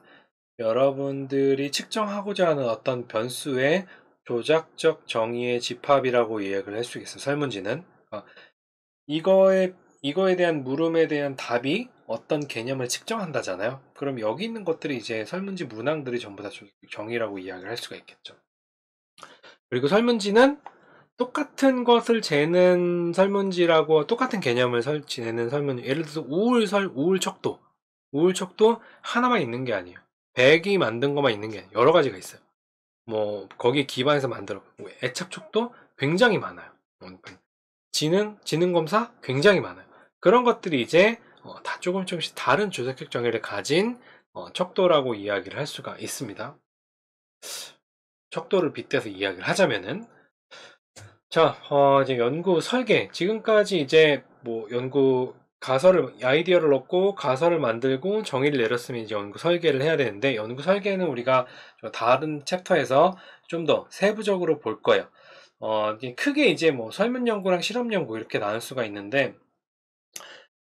여러분들이 측정하고자 하는 어떤 변수의 조작적 정의의 집합이라고 이야기를 할 수 있어요. 설문지는. 이거에 대한 물음에 대한 답이 어떤 개념을 측정한다잖아요. 그럼 여기 있는 것들이 이제 설문지 문항들이 전부 다 정의라고 이야기를 할 수가 있겠죠. 그리고 설문지는 똑같은 것을 재는 설문지라고 똑같은 개념을 재는 설문지. 예를 들어서 우울척도 하나만 있는 게 아니에요. 100이 만든 것만 있는 게 아니에요. 여러 가지가 있어요. 거기에 기반해서 만들어. 애착촉도 굉장히 많아요. 지능 검사 굉장히 많아요. 그런 것들이 이제 다 조금씩 다른 조작적 정의를 가진 척도라고 이야기를 할 수가 있습니다. 척도를 빗대서 이야기를 하자면은 자, 이제 연구 설계. 지금까지 이제 아이디어를 얻고 가설을 만들고 정의를 내렸으면 이제 연구 설계를 해야 되는데, 연구 설계는 우리가 다른 챕터에서 좀 더 세부적으로 볼 거예요. 이게 크게 이제 설문 연구랑 실험 연구 이렇게 나눌 수가 있는데,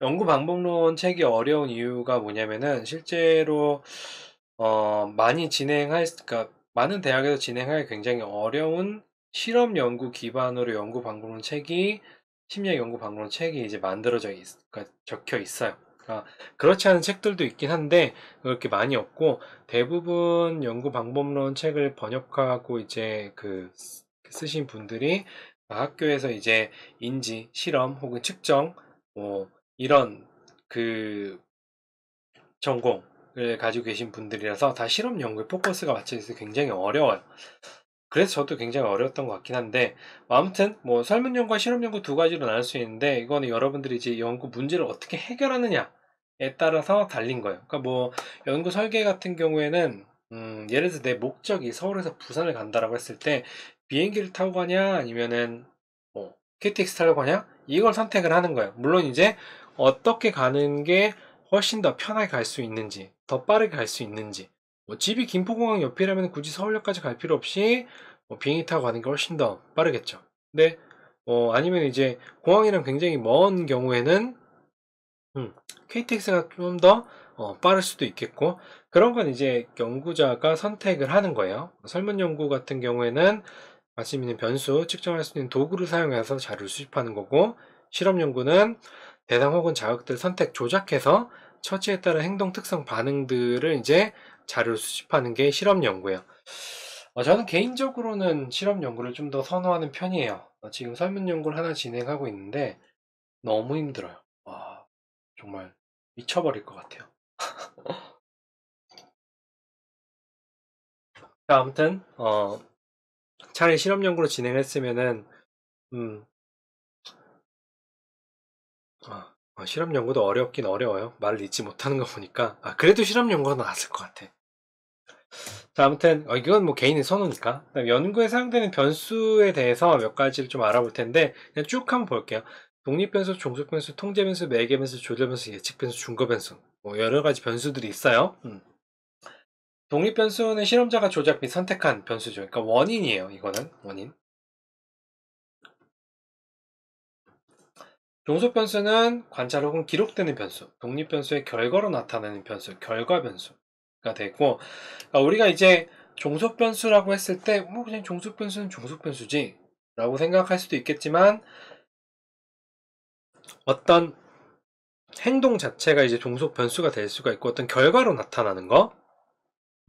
연구 방법론 책이 어려운 이유가 뭐냐면은, 실제로, 그러니까 많은 대학에서 진행하기 굉장히 어려운 실험 연구 기반으로 연구 방법론 책이 심리학 연구 방법론 책이 이제 그러니까 적혀 있어요. 그러니까 그렇지 않은 책들도 있긴 한데 그렇게 많이 없고 대부분 연구 방법론 책을 번역하고 이제 쓰신 분들이 학교에서 이제 인지, 실험 혹은 측정 뭐 이런 그 전공을 가지고 계신 분들이라서 다 실험 연구에 포커스가 맞춰 있어서 굉장히 어려워요. 그래서 저도 굉장히 어려웠던 것 같긴 한데, 아무튼 뭐 설문 연구와 실험 연구 두 가지로 나눌 수 있는데, 이거는 여러분들이 이제 연구 문제를 어떻게 해결하느냐에 따라서 달린 거예요. 그러니까 뭐 연구 설계 같은 경우에는 예를 들어서 내 목적이 서울에서 부산을 간다라고 했을 때 비행기를 타고 가냐 아니면은 뭐 KTX 타고 가냐, 이걸 선택을 하는 거예요. 물론 이제 어떻게 가는 게 훨씬 더 편하게 갈 수 있는지, 더 빠르게 갈 수 있는지, 뭐 집이 김포공항 옆이라면 굳이 서울역까지 갈 필요 없이 뭐 비행기 타고 가는 게 훨씬 더 빠르겠죠. 근데 아니면 이제 공항이랑 굉장히 먼 경우에는 KTX가 좀 더 빠를 수도 있겠고, 그런 건 이제 연구자가 선택을 하는 거예요. 설문 연구 같은 경우에는 관심 있는 변수, 측정할 수 있는 도구를 사용해서 자료를 수집하는 거고, 실험 연구는 대상 혹은 자극들 선택 조작해서 처지에 따른 행동 특성 반응들을 이제 자료를 수집하는 게 실험 연구예요. 저는 개인적으로는 실험 연구를 좀 더 선호하는 편이에요. 지금 설문 연구를 하나 진행하고 있는데 너무 힘들어요. 와, 정말 미쳐버릴 것 같아요. 아무튼 차라리 실험 연구로 진행했으면은 음, 실험 연구도 어렵긴 어려워요. 말을 잊지 못하는 거 보니까. 그래도 실험 연구가 나았을 것 같아. 자, 아무튼 이건 뭐 개인의 선호니까. 그다음 연구에 사용되는 변수에 대해서 몇 가지를 좀 알아볼 텐데 그냥 쭉 한번 볼게요. 독립변수, 종속변수, 통제변수, 매개변수, 조절변수, 예측변수, 준거변수, 뭐 여러 가지 변수들이 있어요. 독립변수는 실험자가 조작 및 선택한 변수죠. 그러니까 원인이에요. 이거는 원인. 종속변수는 관찰 혹은 기록되는 변수, 독립변수의 결과로 나타나는 변수, 결과 변수가 되고, 우리가 이제 종속변수라고 했을 때, 뭐 그냥 종속변수는 종속변수지 라고 생각할 수도 있겠지만, 어떤 행동 자체가 이제 종속변수가 될 수가 있고, 어떤 결과로 나타나는 거,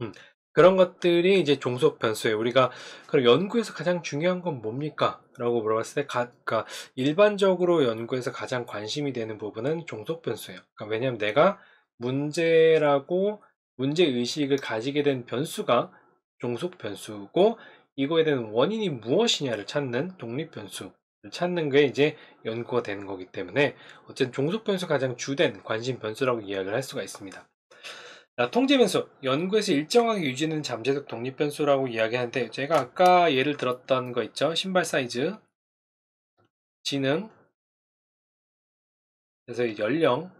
음, 그런 것들이 이제 종속 변수예요. 우리가 그럼 연구에서 가장 중요한 건 뭡니까? 라고 물어봤을 때, 그러니까 일반적으로 연구에서 가장 관심이 되는 부분은 종속 변수예요. 그러니까 왜냐하면 내가 문제라고 문제 의식을 가지게 된 변수가 종속 변수고, 이거에 대한 원인이 무엇이냐를 찾는 독립 변수를 찾는 게 이제 연구가 되는 거기 때문에, 어쨌든 종속 변수가 가장 주된 관심 변수라고 이야기를 할 수가 있습니다. 통제 변수, 연구에서 일정하게 유지되는 잠재적 독립 변수라고 이야기하는데, 제가 아까 예를 들었던 거 있죠? 신발 사이즈, 지능, 그래서 연령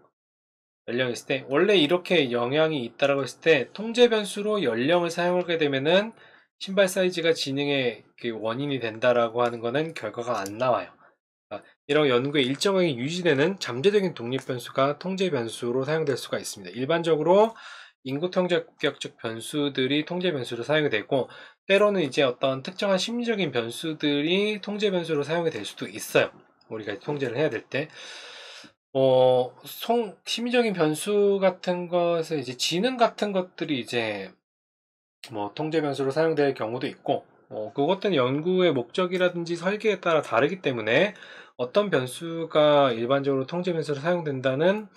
있을 때 원래 이렇게 영향이 있다라고 했을 때 통제 변수로 연령을 사용하게 되면은 신발 사이즈가 지능의 그 원인이 된다라고 하는 거는 결과가 안 나와요. 이런 연구에 일정하게 유지되는 잠재적인 독립 변수가 통제 변수로 사용될 수가 있습니다. 일반적으로 인구 통제격적 변수들이 통제 변수로 사용이 되고, 때로는 이제 어떤 특정한 심리적인 변수들이 통제 변수로 사용이 될 수도 있어요. 우리가 통제를 해야 될 때. 심리적인 변수 같은 것을 이제 지능 같은 것들이 이제 뭐 통제 변수로 사용될 경우도 있고, 그것들은 연구의 목적이라든지 설계에 따라 다르기 때문에 어떤 변수가 일반적으로 통제 변수로 사용된다는,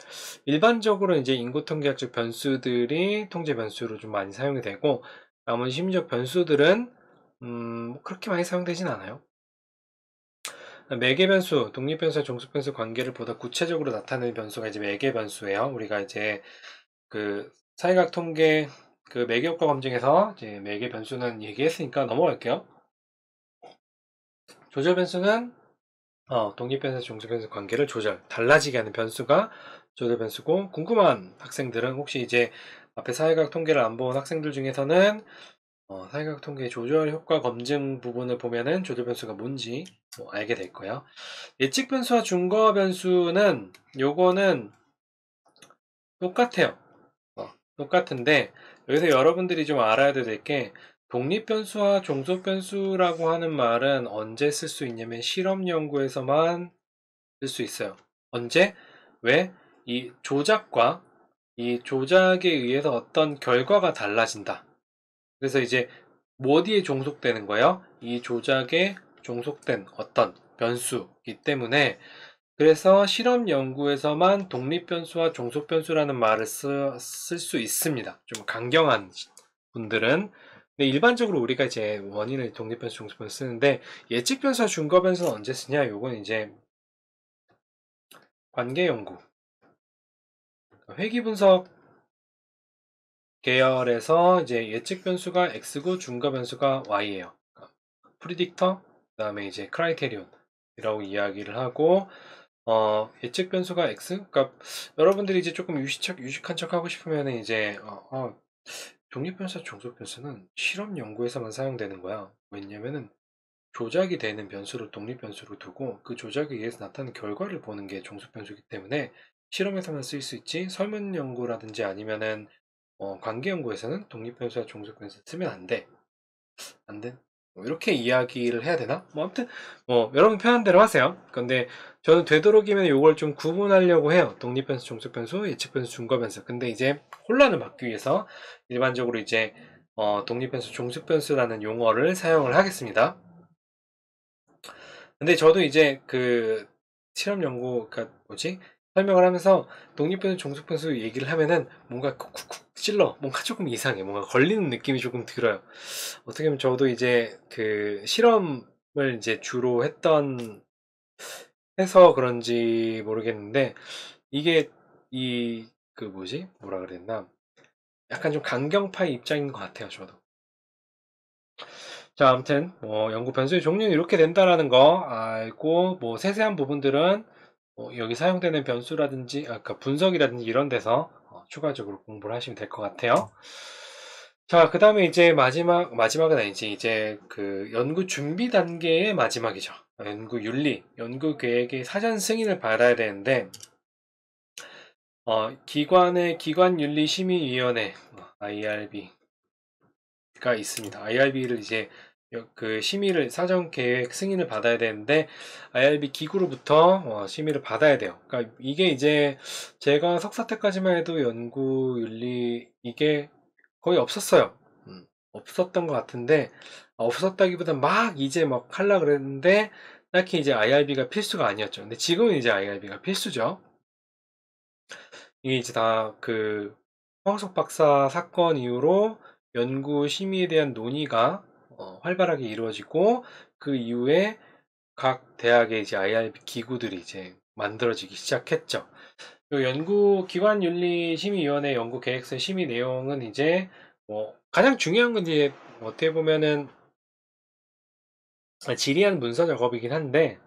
일반적으로 이제 인구 통계학적 변수들이 통제 변수로 좀 많이 사용이 되고, 나머지 심리적 변수들은 그렇게 많이 사용되진 않아요. 매개 변수, 독립 변수와 종속 변수 관계를 보다 구체적으로 나타내는 변수가 이제 매개 변수예요. 우리가 이제 그 사회학 통계 그 매개 효과 검증에서 이제 매개 변수는 얘기했으니까 넘어갈게요. 조절 변수는 독립 변수, 종속 변수 관계를 달라지게 하는 변수가 조절 변수고, 궁금한 학생들은 혹시 이제 앞에 사회학 통계를 안 본 학생들 중에서는 사회학 통계 조절 효과 검증 부분을 보면은 조절 변수가 뭔지 알게 될 거예요. 예측 변수와 준거 변수는 요거는 똑같아요. 똑같은데 여기서 여러분들이 좀 알아야 될 게, 독립 변수와 종속 변수라고 하는 말은 언제 쓸 수 있냐면 실험 연구에서만 쓸 수 있어요. 언제? 왜? 이 조작에 의해서 어떤 결과가 달라진다. 그래서 이제 뭐 어디에 종속되는 거예요? 이 조작의 종속된 어떤 변수이기 때문에, 그래서 실험 연구에서만 독립변수와 종속변수라는 말을 쓸 수 있습니다. 좀 강경한 분들은. 근데 일반적으로 우리가 이제 원인을 독립변수, 종속변수 쓰는데, 예측변수와 증거변수는 언제 쓰냐? 요건 이제 관계연구, 회귀분석 계열에서 이제 예측변수가 x고 증거변수가 y예요. 프리딕터, 그 다음에 이제 크라이테리온이라고 이야기를 하고, 예측 변수가 x. 그러니까 여러분들이 이제 조금 유식한 척 하고 싶으면 이제 독립 변수, 종속 변수는 실험 연구에서만 사용되는 거야. 왜냐면은 조작이 되는 변수를 독립 변수로 두고 그 조작에 의해서 나타나는 결과를 보는 게 종속 변수이기 때문에 실험에서만 쓸 수 있지, 설문 연구라든지 아니면은 관계 연구에서는 독립 변수와 종속 변수 쓰면 안 돼. 안 돼. 뭐 이렇게 이야기를 해야 되나? 뭐 아무튼 뭐 여러분 편한 대로 하세요. 근데 저는 되도록이면 이걸 좀 구분하려고 해요. 독립변수, 종속변수, 예측변수, 중거변수. 근데 이제 혼란을 막기 위해서 일반적으로 이제 독립변수, 종속변수라는 용어를 사용을 하겠습니다. 근데 저도 이제 그 실험 연구, 그니까 뭐지? 설명을 하면서 독립변수, 종속변수 얘기를 하면은 뭔가 쿡쿡 찔러. 뭔가 조금 이상해. 뭔가 걸리는 느낌이 조금 들어요. 어떻게 보면 저도 이제 그 실험을 이제 주로 해서 그런지 모르겠는데, 이게 그 뭐지? 뭐라 그랬나? 약간 좀 강경파의 입장인 것 같아요, 저도. 자, 아무튼 뭐 연구 변수의 종류는 이렇게 된다라는 거 알고, 뭐 세세한 부분들은 여기 사용되는 변수라든지 아까 분석이라든지 이런 데서 추가적으로 공부를 하시면 될 것 같아요. 자, 그 다음에 이제 마지막은 아니지. 이제 그 연구 준비 단계의 마지막이죠. 연구 윤리, 연구 계획의 사전 승인을 받아야 되는데, 기관윤리심의위원회, IRB가 있습니다. IRB를 이제 그 심의를, 사전 계획 승인을 받아야 되는데, IRB 기구로부터 심의를 받아야 돼요. 그러니까 이게 이제 제가 석사 때까지만 해도 연구윤리 이게 거의 없었어요. 없었던 것 같은데, 없었다기보다 막 이제 막 하려고 그랬는데, 딱히 이제 IRB가 필수가 아니었죠. 근데 지금은 이제 IRB가 필수죠. 이게 이제 다 그 황석 박사 사건 이후로 연구 심의에 대한 논의가 활발하게 이루어지고, 그 이후에 각 대학의 이제 IRB 기구들이 이제 만들어지기 시작했죠. 그 연구기관윤리심의위원회 연구계획서 심의 내용은 이제 뭐 가장 중요한 건 이제 어떻게 보면은 질의한 문서 작업이긴 한데,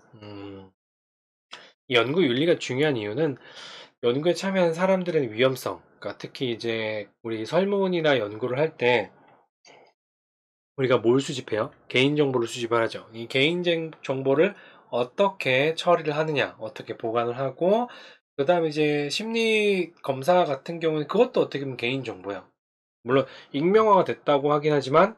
이 연구윤리가 중요한 이유는 연구에 참여한 사람들의 위험성, 그러니까 특히 이제 우리 설문이나 연구를 할 때 우리가 뭘 수집해요? 개인정보를 수집하죠. 이 개인정보를 어떻게 처리를 하느냐, 어떻게 보관을 하고, 그 다음에 이제 심리 검사 같은 경우는 그것도 어떻게 보면 개인정보예요. 물론 익명화가 됐다고 하긴 하지만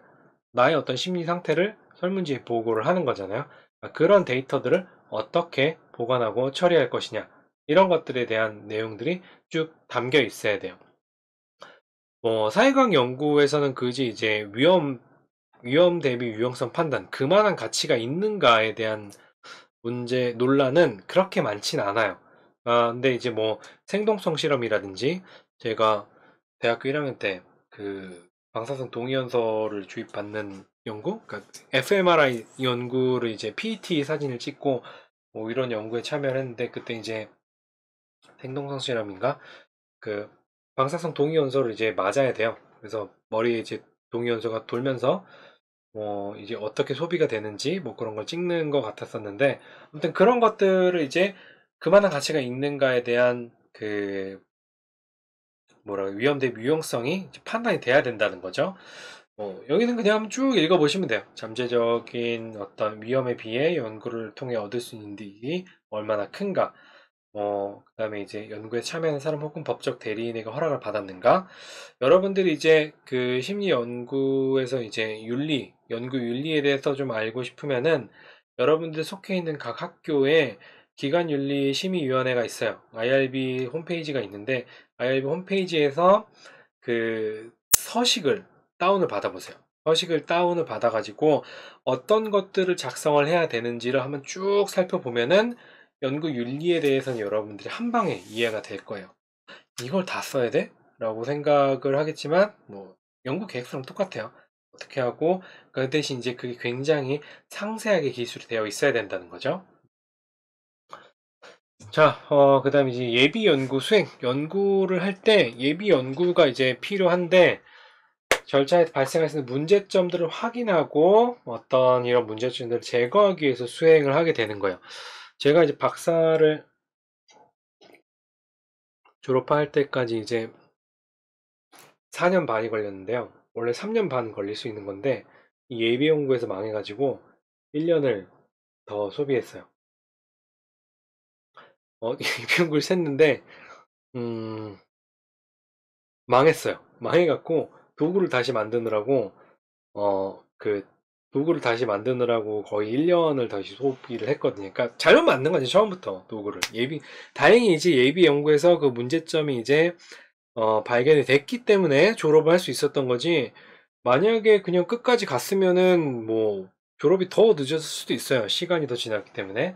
나의 어떤 심리 상태를 설문지에 보고를 하는 거잖아요. 그런 데이터들을 어떻게 보관하고 처리할 것이냐, 이런 것들에 대한 내용들이 쭉 담겨 있어야 돼요. 뭐 사회과학 연구에서는 그지 이제 위험 대비 유용성 판단, 그만한 가치가 있는가에 대한 논란은 그렇게 많진 않아요. 근데 이제 뭐 생동성 실험이라든지, 제가 대학교 1학년 때 그 방사성 동위원소를 주입받는 연구, 그러니까 fMRI 연구를 이제 PET 사진을 찍고 뭐 이런 연구에 참여를 했는데, 그때 이제 생동성 실험인가? 그 방사성 동위원소를 이제 맞아야 돼요. 그래서 머리에 이제 동위원소가 돌면서 이제 어떻게 소비가 되는지 뭐 그런 걸 찍는 것 같았었는데, 아무튼 그런 것들을 이제 그만한 가치가 있는가에 대한 그 위험 대비 유용성이 판단이 돼야 된다는 거죠. 여기는 그냥 쭉 읽어보시면 돼요. 잠재적인 어떤 위험에 비해 연구를 통해 얻을 수 있는 이익이 얼마나 큰가, 그 다음에 이제 연구에 참여하는 사람 혹은 법적 대리인에게 허락을 받았는가. 여러분들이 이제 그 심리 연구에서 이제 연구 윤리에 대해서 좀 알고 싶으면은 여러분들 속해 있는 각 학교에 기관윤리심의위원회가 있어요. IRB 홈페이지가 있는데, IRB 홈페이지에서 그 서식을 다운을 받아보세요. 서식을 다운을 받아 가지고 어떤 것들을 작성을 해야 되는지를 한번 쭉 살펴보면은 연구 윤리에 대해서는 여러분들이 한 방에 이해가 될 거예요. '이걸 다 써야 돼?' 라고 생각을 하겠지만 뭐 연구 계획서랑 똑같아요. 어떻게 하고 그 대신 이제 그게 굉장히 상세하게 기술이 되어 있어야 된다는 거죠. 자, 그다음에 이제 예비 연구 수행. 연구를 할 때 예비 연구가 이제 필요한데 절차에 발생할 수 있는 문제점들을 확인하고 어떤 이런 문제점들을 제거하기 위해서 수행을 하게 되는 거예요. 제가 이제 박사를 졸업할 때까지 이제 4년 반이 걸렸는데요. 원래 3년 반 걸릴 수 있는 건데 이 예비 연구에서 망해가지고 1년을 더 소비했어요. 예비 연구를 샜는데 음, 망했어요. 망해갖고 도구를 다시 만드느라고 그 도구를 다시 만드느라고 거의 1년을 다시 소비를 했거든요. 그러니까 잘못 만든 거지 처음부터 도구를. 다행히 이제 예비 연구에서 그 문제점이 이제 발견이 됐기 때문에 졸업을 할 수 있었던 거지. 만약에 그냥 끝까지 갔으면은 뭐 졸업이 더 늦었을 수도 있어요. 시간이 더 지났기 때문에.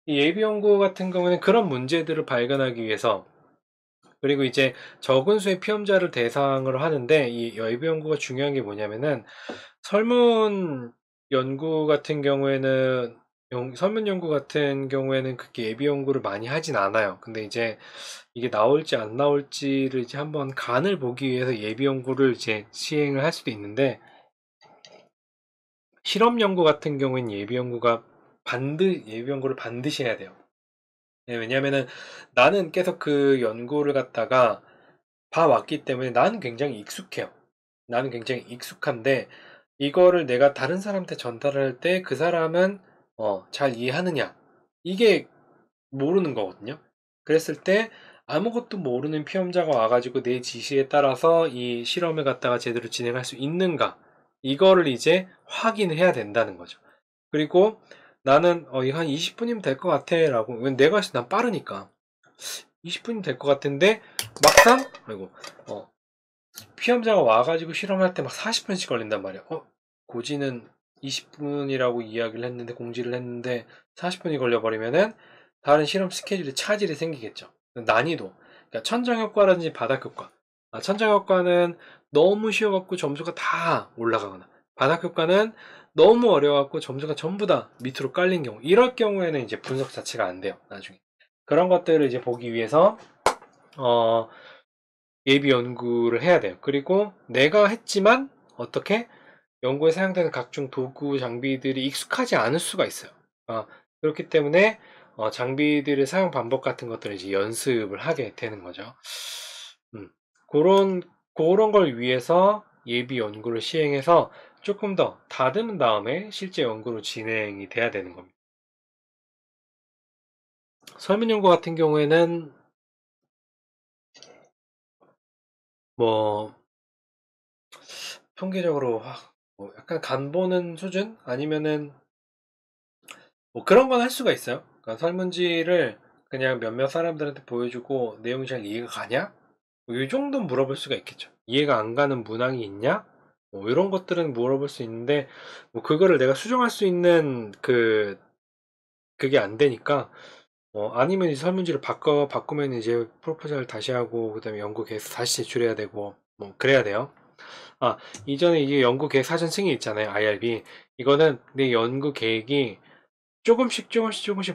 이 예비 연구 같은 경우는 그런 문제들을 발견하기 위해서 그리고 이제 적은 수의 피험자를 대상으로 하는데 이 예비 연구가 중요한 게 뭐냐면은 설문 연구 같은 경우에는 설문 연구 같은 경우에는 그렇게 예비 연구를 많이 하진 않아요. 근데 이제 이게 나올지 안 나올지를 이제 한번 간을 보기 위해서 예비 연구를 이제 시행을 할 수도 있는데 실험 연구 같은 경우에는 예비 연구를 반드시 해야 돼요. 네, 왜냐면은 나는 계속 그 연구를 갖다가 봐왔기 때문에 나는 굉장히 익숙해요. 나는 굉장히 익숙한데 이거를 내가 다른 사람한테 전달할 때 그 사람은 잘 이해하느냐 이게 모르는 거거든요. 그랬을 때 아무것도 모르는 피험자가 와가지고 내 지시에 따라서 이 실험을 갖다가 제대로 진행할 수 있는가 이거를 이제 확인을 해야 된다는 거죠. 그리고 나는 이거 한 20분이면 될 것 같아 라고 내가 난 빠르니까 20분이면 될 것 같은데 막상 아이고 피험자가 와가지고 실험할 때 막 40분씩 걸린단 말이야. 고지는 20분이라고 이야기를 했는데, 공지를 했는데, 40분이 걸려버리면은, 다른 실험 스케줄에 차질이 생기겠죠. 난이도. 그러니까 천정효과라든지 바닥효과. 천정효과는 너무 쉬워갖고 점수가 다 올라가거나, 바닥효과는 너무 어려워갖고 점수가 전부 다 밑으로 깔린 경우. 이럴 경우에는 이제 분석 자체가 안 돼요, 나중에. 그런 것들을 이제 보기 위해서, 어, 예비 연구를 해야 돼요. 그리고 내가 했지만 어떻게 연구에 사용되는 각종 도구 장비들이 익숙하지 않을 수가 있어요. 그렇기 때문에 장비들의 사용 방법 같은 것들을 이제 연습을 하게 되는 거죠. 음, 그런 걸 위해서 예비 연구를 시행해서 조금 더 다듬은 다음에 실제 연구로 진행이 돼야 되는 겁니다. 설문 연구 같은 경우에는 뭐 통계적으로 뭐 약간 간 보는 수준 아니면은 뭐 그런 건 할 수가 있어요. 그러니까 설문지를 그냥 몇몇 사람들한테 보여주고 내용이 잘 이해가 가냐? 뭐이 정도는 물어볼 수가 있겠죠. 이해가 안 가는 문항이 있냐? 뭐 이런 것들은 물어볼 수 있는데 뭐 그거를 내가 수정할 수 있는 그게 안 되니까 아니면 이제 설문지를 바꾸면 이제 프로포즈를 다시 하고 그다음에 연구 계획서 다시 제출해야 되고 뭐 그래야 돼요. 이전에 이게 연구 계획 사전 승인 있잖아요. IRB. 이거는 내 연구 계획이 조금씩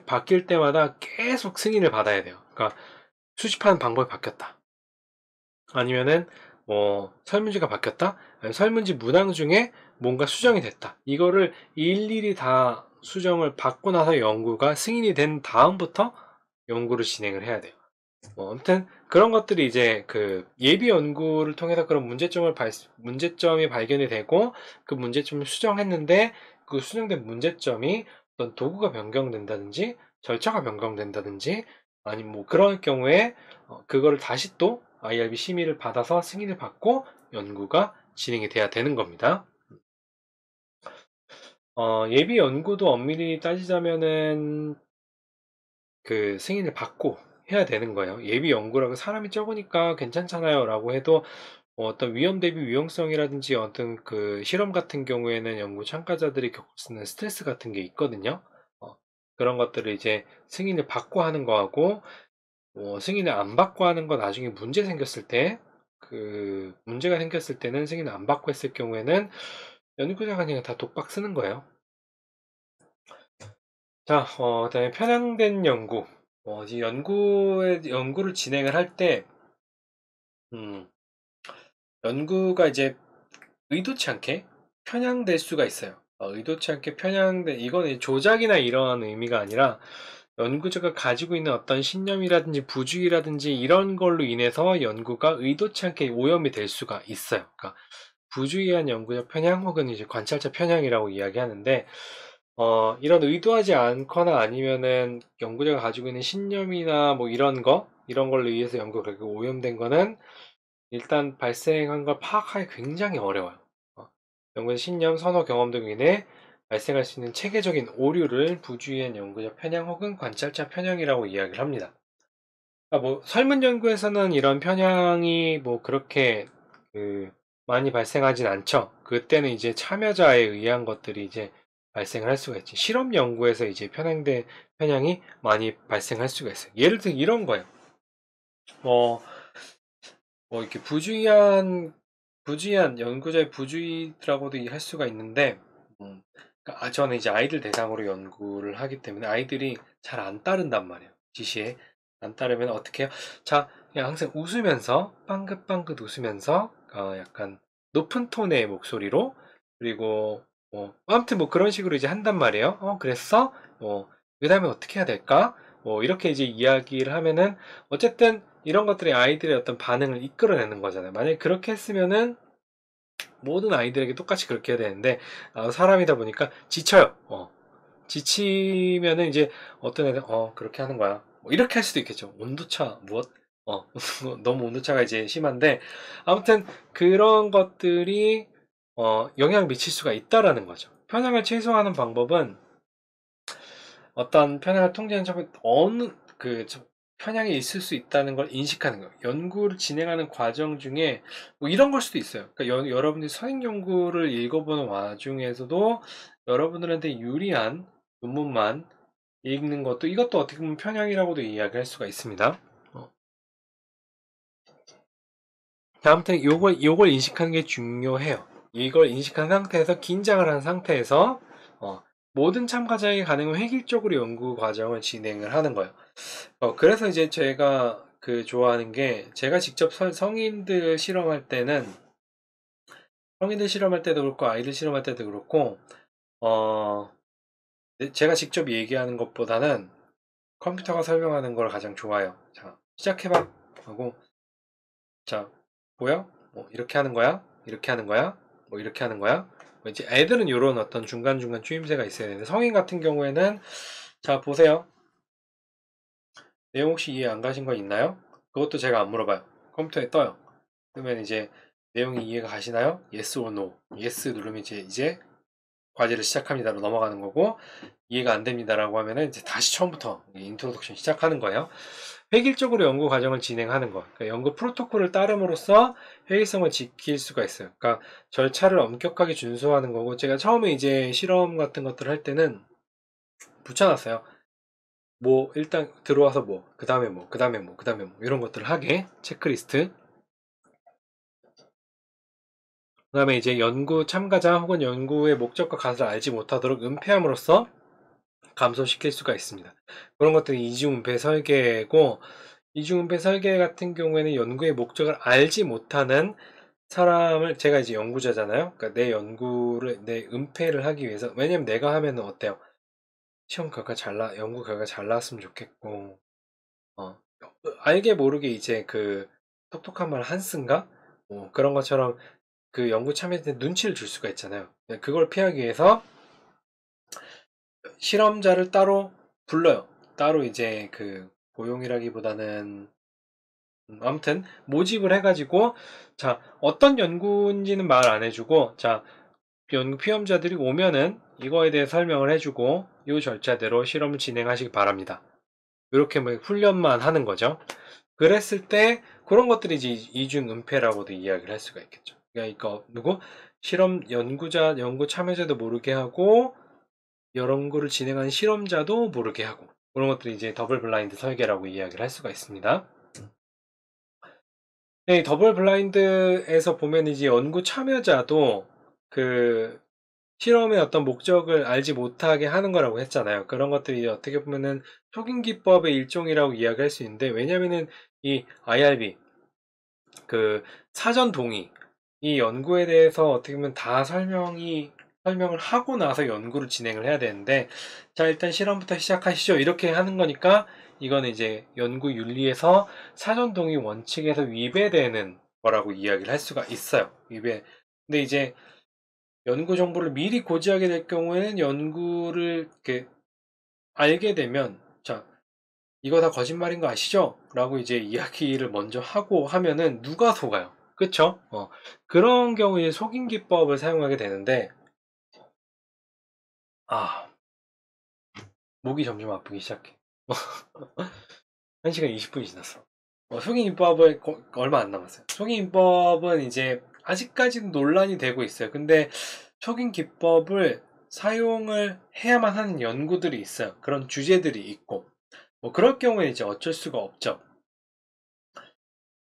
바뀔 때마다 계속 승인을 받아야 돼요. 그러니까 수집하는 방법이 바뀌었다. 아니면은 설문지가 바뀌었다. 아니면 설문지 문항 중에 뭔가 수정이 됐다. 이거를 일일이 다 수정을 받고 나서 연구가 승인이 된 다음부터 연구를 진행을 해야 돼요. 아무튼 그런 것들이 이제 그 예비 연구를 통해서 그런 문제점이 발견이 되고 그 문제점을 수정했는데 그 수정된 문제점이 어떤 도구가 변경된다든지 절차가 변경된다든지 아니면 뭐 그럴 경우에 그거를 다시 또 IRB 심의를 받아서 승인을 받고 연구가 진행이 돼야 되는 겁니다. 예비 연구도 엄밀히 따지자면은 그 승인을 받고 해야 되는 거예요. 예비 연구라고 사람이 적으니까 괜찮잖아요 라고 해도 어떤 위험 대비 유용성이라든지 어떤 그 실험 같은 경우에는 연구 참가자들이 겪을 수 있는 스트레스 같은 게 있거든요. 그런 것들을 이제 승인을 받고 하는 거하고 승인을 안 받고 하는 건 나중에 문제 생겼을 때 그 문제가 생겼을 때는 승인을 안 받고 했을 경우에는 연구자가 그냥 다 독박 쓰는 거예요. 자, 그다음에 편향된 연구. 이 연구를 진행을 할 때, 음, 연구가 이제 의도치 않게 편향될 수가 있어요. 의도치 않게 이거는 조작이나 이런 의미가 아니라 연구자가 가지고 있는 어떤 신념이라든지 부주의라든지 이런 걸로 인해서 연구가 의도치 않게 오염이 될 수가 있어요. 그러니까 부주의한 연구자 편향 혹은 이제 관찰자 편향이라고 이야기하는데, 이런 의도하지 않거나 아니면은 연구자가 가지고 있는 신념이나 뭐 이런 걸로 의해서 연구가 그렇게 오염된 거는 일단 발생한 걸 파악하기 굉장히 어려워요. 연구의 신념, 선호, 경험 등으로 인해 발생할 수 있는 체계적인 오류를 부주의한 연구자 편향 혹은 관찰자 편향이라고 이야기를 합니다. 그러니까 뭐 설문 연구에서는 이런 편향이 뭐 그렇게 그 많이 발생하진 않죠. 그때는 이제 참여자에 의한 것들이 이제 발생을 할 수가 있지. 실험 연구에서 이제 편향이 많이 발생할 수가 있어요. 예를 들어 이런 거예요. 뭐 이렇게 부주의한 연구자의 부주의라고도 할 수가 있는데, 그러니까 저는 이제 아이들 대상으로 연구를 하기 때문에 아이들이 잘 안 따른단 말이에요. 지시에 안 따르면 어떻게 해요? 자, 그냥 항상 웃으면서 빵긋빵긋 웃으면서 약간 높은 톤의 목소리로, 그리고 아무튼 뭐 그런 식으로 이제 한단 말이에요. 그랬어? 그 다음에 어떻게 해야 될까? 이렇게 이제 이야기를 하면은 어쨌든 이런 것들이 아이들의 어떤 반응을 이끌어내는 거잖아요. 만약에 그렇게 했으면은 모든 아이들에게 똑같이 그렇게 해야 되는데 사람이다 보니까 지쳐요. 지치면은 이제 어떤 애들 그렇게 하는 거야. 뭐 이렇게 할 수도 있겠죠. 온도차 무엇? 너무 온도차가 이제 심한데 아무튼 그런 것들이 영향을 미칠 수가 있다라는 거죠. 편향을 최소화하는 방법은 어떤 편향을 통제하는 점은 편향이 있을 수 있다는 걸 인식하는 거예요. 연구를 진행하는 과정 중에 뭐 이런 걸 수도 있어요. 그러니까 여러분들이 선행 연구를 읽어보는 와중에서도 여러분들한테 유리한 논문만 읽는 것도 이것도 어떻게 보면 편향이라고도 이야기할 수가 있습니다. 아무튼 요걸 인식하는 게 중요해요. 이걸 인식한 상태에서 긴장을 한 상태에서 모든 참가자에게 가능한 획일적으로 연구 과정을 진행을 하는 거예요. 그래서 이제 제가 좋아하는 게 제가 직접 성인들 실험할 때도 그렇고 아이들 실험할 때도 그렇고 어, 제가 직접 얘기하는 것보다는 컴퓨터가 설명하는 걸 가장 좋아해요. 자, 시작해봐 하고 자, 보여? 뭐 이렇게 하는 거야? 이렇게 하는 거야? 뭐 이렇게 하는 거야? 뭐 이제 애들은 이런 어떤 중간중간 추임새가 있어야 되는데 성인 같은 경우에는 자, 보세요. 내용 혹시 이해 안 가신 거 있나요? 그것도 제가 안 물어봐요. 컴퓨터에 떠요. 그러면 이제 내용이 이해가 가시나요? Yes or no. Yes 누르면 이제 과제를 시작합니다로 넘어가는 거고 이해가 안 됩니다라고 하면은 이제 다시 처음부터 인트로덕션 시작하는 거예요. 획일적으로 연구 과정을 진행하는 거. 그러니까 연구 프로토콜을 따름으로써 회의성을 지킬 수가 있어요. 그러니까 절차를 엄격하게 준수하는 거고 제가 처음에 이제 실험 같은 것들을 할 때는 붙여놨어요. 뭐 일단 들어와서 뭐 그 다음에 뭐 그 다음에 뭐 그 다음에 뭐 이런 것들을 하게 체크리스트. 그 다음에 이제 연구 참가자 혹은 연구의 목적과 가설을 알지 못하도록 은폐함으로써 감소시킬 수가 있습니다. 그런 것들이 이중은폐 설계고 이중은폐 설계 같은 경우에는 연구의 목적을 알지 못하는 사람을 제가 이제 연구자잖아요. 그러니까 내 은폐를 하기 위해서 왜냐면 내가 하면은 어때요? 연구 결과 잘 나왔으면 좋겠고 알게 모르게 이제 똑똑한 말 한스인가? 그런 것처럼 연구 참여할 때 눈치를 줄 수가 있잖아요. 그걸 피하기 위해서 실험자를 따로 불러요. 따로 이제 고용이라기보다는 아무튼 모집을 해가지고 자 어떤 연구인지는 말 안 해주고 자 연구 피험자들이 오면은 이거에 대해 설명을 해주고 이 절차대로 실험을 진행하시기 바랍니다. 이렇게 뭐 훈련만 하는 거죠. 그랬을 때 그런 것들이 이제 이중은폐라고도 이야기를 할 수가 있겠죠. 그러니까 누구 실험 연구 참여자도 모르게 하고 연구를 진행한 실험자도 모르게 하고 그런 것들이 이제 더블 블라인드 설계라고 이야기를 할 수가 있습니다. 네, 더블 블라인드에서 보면 이제 연구 참여자도 그 실험의 어떤 목적을 알지 못하게 하는 거라고 했잖아요. 그런 것들이 어떻게 보면은 속인 기법의 일종이라고 이야기할 수 있는데, 왜냐면은 이 IRB 그 사전 동의 이 연구에 대해서 어떻게 보면 다 설명을 하고 나서 연구를 진행을 해야 되는데, 자 일단 실험부터 시작하시죠 이렇게 하는 거니까 이거는 이제 연구 윤리에서 사전 동의 원칙에서 위배되는 거라고 이야기를 할 수가 있어요. 위배. 근데 이제 연구 정보를 미리 고지하게 될 경우에는 연구를 이렇게 알게 되면, 자 이거 다 거짓말인 거 아시죠? 라고 이제 이야기를 먼저 하고 하면은 누가 속아요? 그쵸? 그런 경우에 속임 기법을 사용하게 되는데, 아, 목이 점점 아프기 시작해. 1시간 20분이 지났어. 속임 기법을 얼마 안 남았어요. 속임 기법은 이제 아직까지도 논란이 되고 있어요. 근데 속임 기법을 사용을 해야만 하는 연구들이 있어요. 그런 주제들이 있고. 뭐 그럴 경우에 이제 어쩔 수가 없죠.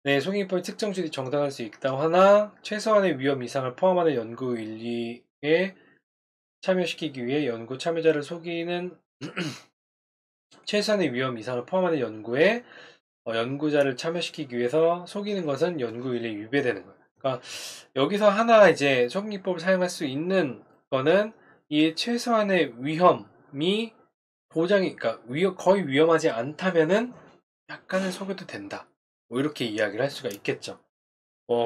네, 속임법의 특정 주들이 정당할 수 있다 하나 최소한의 위험 이상을 포함하는 연구 윤리에 참여시키기 위해 연구 참여자를 속이는 최소한의 위험 이상을 포함하는 연구에 연구자를 참여시키기 위해서 속이는 것은 연구 윤리에 위배되는 거예요. 그러니까 여기서 하나 이제 속임법을 사용할 수 있는 거는 이 최소한의 위험이 보장이, 그러니까 거의 위험하지 않다면은 약간은 속여도 된다. 뭐 이렇게 이야기를 할 수가 있겠죠.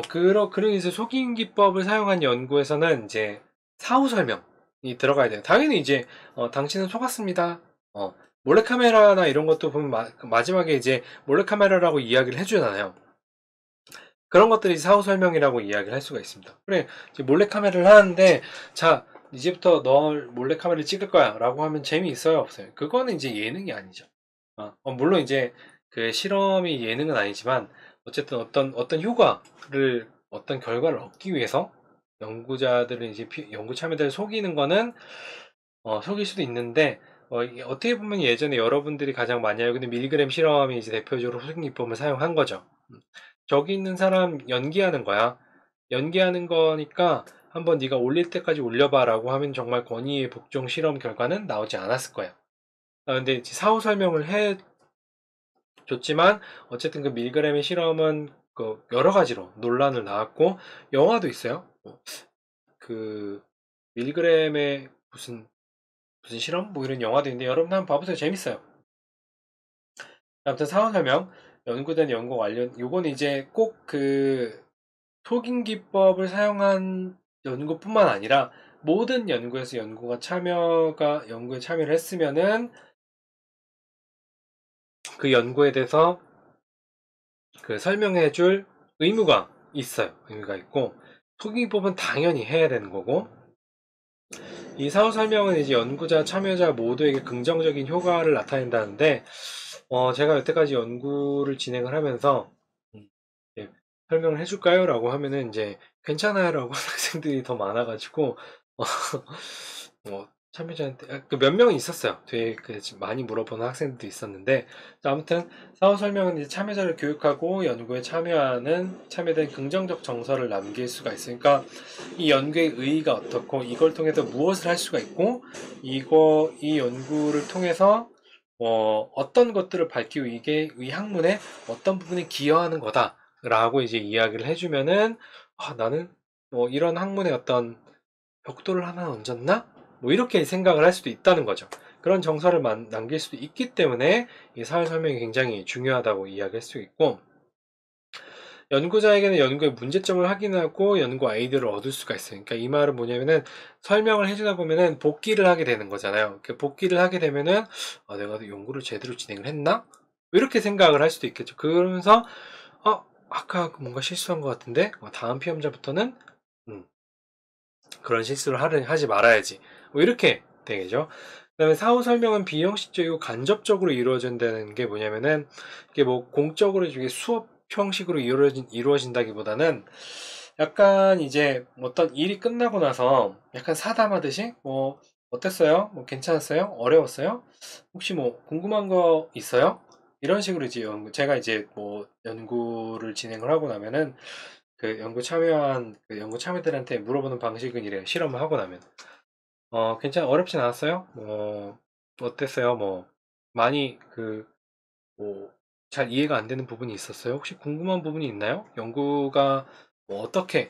그런 이제 속임 기법을 사용한 연구에서는 이제 사후 설명이 들어가야 돼요. 당연히 이제, 당신은 속았습니다. 몰래카메라나 이런 것도 보면 마지막에 이제 몰래카메라라고 이야기를 해주잖아요. 그런 것들이 사후 설명이라고 이야기를 할 수가 있습니다. 그래, 이제 몰래카메라를 하는데, 자, 이제부터 널 몰래카메라를 찍을 거야 라고 하면 재미있어요? 없어요? 그거는 이제 예능이 아니죠. 물론 이제 그 실험이 예능은 아니지만, 어쨌든 어떤 효과를, 어떤 결과를 얻기 위해서 연구자들을 이제 연구 참여자를 속이는 거는 속일 수도 있는데, 어떻게 보면 예전에 여러분들이 가장 많이 알고 있는 밀그램 실험이 이제 대표적으로 속임 기법을 사용한 거죠. 저기 있는 사람 연기하는 거야. 연기하는 거니까 한번 네가 올릴 때까지 올려봐라고 하면 정말 권위의 복종 실험 결과는 나오지 않았을 거야. 근데 사후 설명을 해줬지만 어쨌든 그 밀그램의 실험은 그 여러 가지로 논란을 낳았고, 영화도 있어요. 그 밀그램의 무슨 실험? 뭐 이런 영화도 있는데 여러분 한번 봐보세요. 재밌어요. 아무튼 사후 설명, 연구된 연구 관련, 요건 이제 꼭 그 속임 기법을 사용한 연구뿐만 아니라 모든 연구에서 연구에 참여를 했으면은 그 연구에 대해서 그 설명해 줄 의무가 있어요. 의무가 있고, 속임 기법은 당연히 해야 되는 거고, 이 사후 설명은 이제 연구자, 참여자 모두에게 긍정적인 효과를 나타낸다는데, 제가 여태까지 연구를 진행을 하면서, 예, 설명을 해줄까요? 라고 하면은 이제, 괜찮아요. 라고 하는 학생들이 더 많아가지고, 참여자한테, 몇 명은 있었어요. 되게 많이 물어보는 학생들도 있었는데, 아무튼, 사후 설명은 이제 참여자를 교육하고 연구에 참여된 긍정적 정서를 남길 수가 있으니까, 이 연구의 의의가 어떻고, 이걸 통해서 무엇을 할 수가 있고, 이 연구를 통해서, 어떤 것들을 밝히고 이게 이 학문의 어떤 부분에 기여하는 거다라고 이제 이야기를 해주면은, 나는 이런 학문의 어떤 벽돌을 하나 얹었나? 뭐 이렇게 생각을 할 수도 있다는 거죠. 그런 정서를 남길 수도 있기 때문에 이 사회 설명이 굉장히 중요하다고 이야기할 수 있고, 연구자에게는 연구의 문제점을 확인하고 연구 아이디어를 얻을 수가 있어요. 그러니까 이 말은 뭐냐면은 설명을 해주다 보면은 복기를 하게 되는 거잖아요. 복기를 하게 되면은 내가 연구를 제대로 진행을 했나? 이렇게 생각을 할 수도 있겠죠. 그러면서 아까 뭔가 실수한 것 같은데 다음 피험자부터는 그런 실수를 하지 말아야지. 뭐 이렇게 되겠죠. 그다음에 사후 설명은 비형식적이고 간접적으로 이루어진다는 게 뭐냐면은 이게 뭐 공적으로 이게 형식으로 이루어진다기보다는 약간 이제 어떤 일이 끝나고 나서 약간 사담하듯이 뭐 어땠어요? 뭐 괜찮았어요? 어려웠어요? 혹시 뭐 궁금한 거 있어요? 이런 식으로 이제 제가 이제 뭐 연구를 진행을 하고 나면은 그 연구 참여한 그 연구 참여들한테 물어보는 방식은 이래요. 실험을 하고 나면 어렵진 않았어요? 뭐 어땠어요? 뭐 많이 뭐 잘 이해가 안 되는 부분이 있었어요? 혹시 궁금한 부분이 있나요? 연구가 뭐 어떻게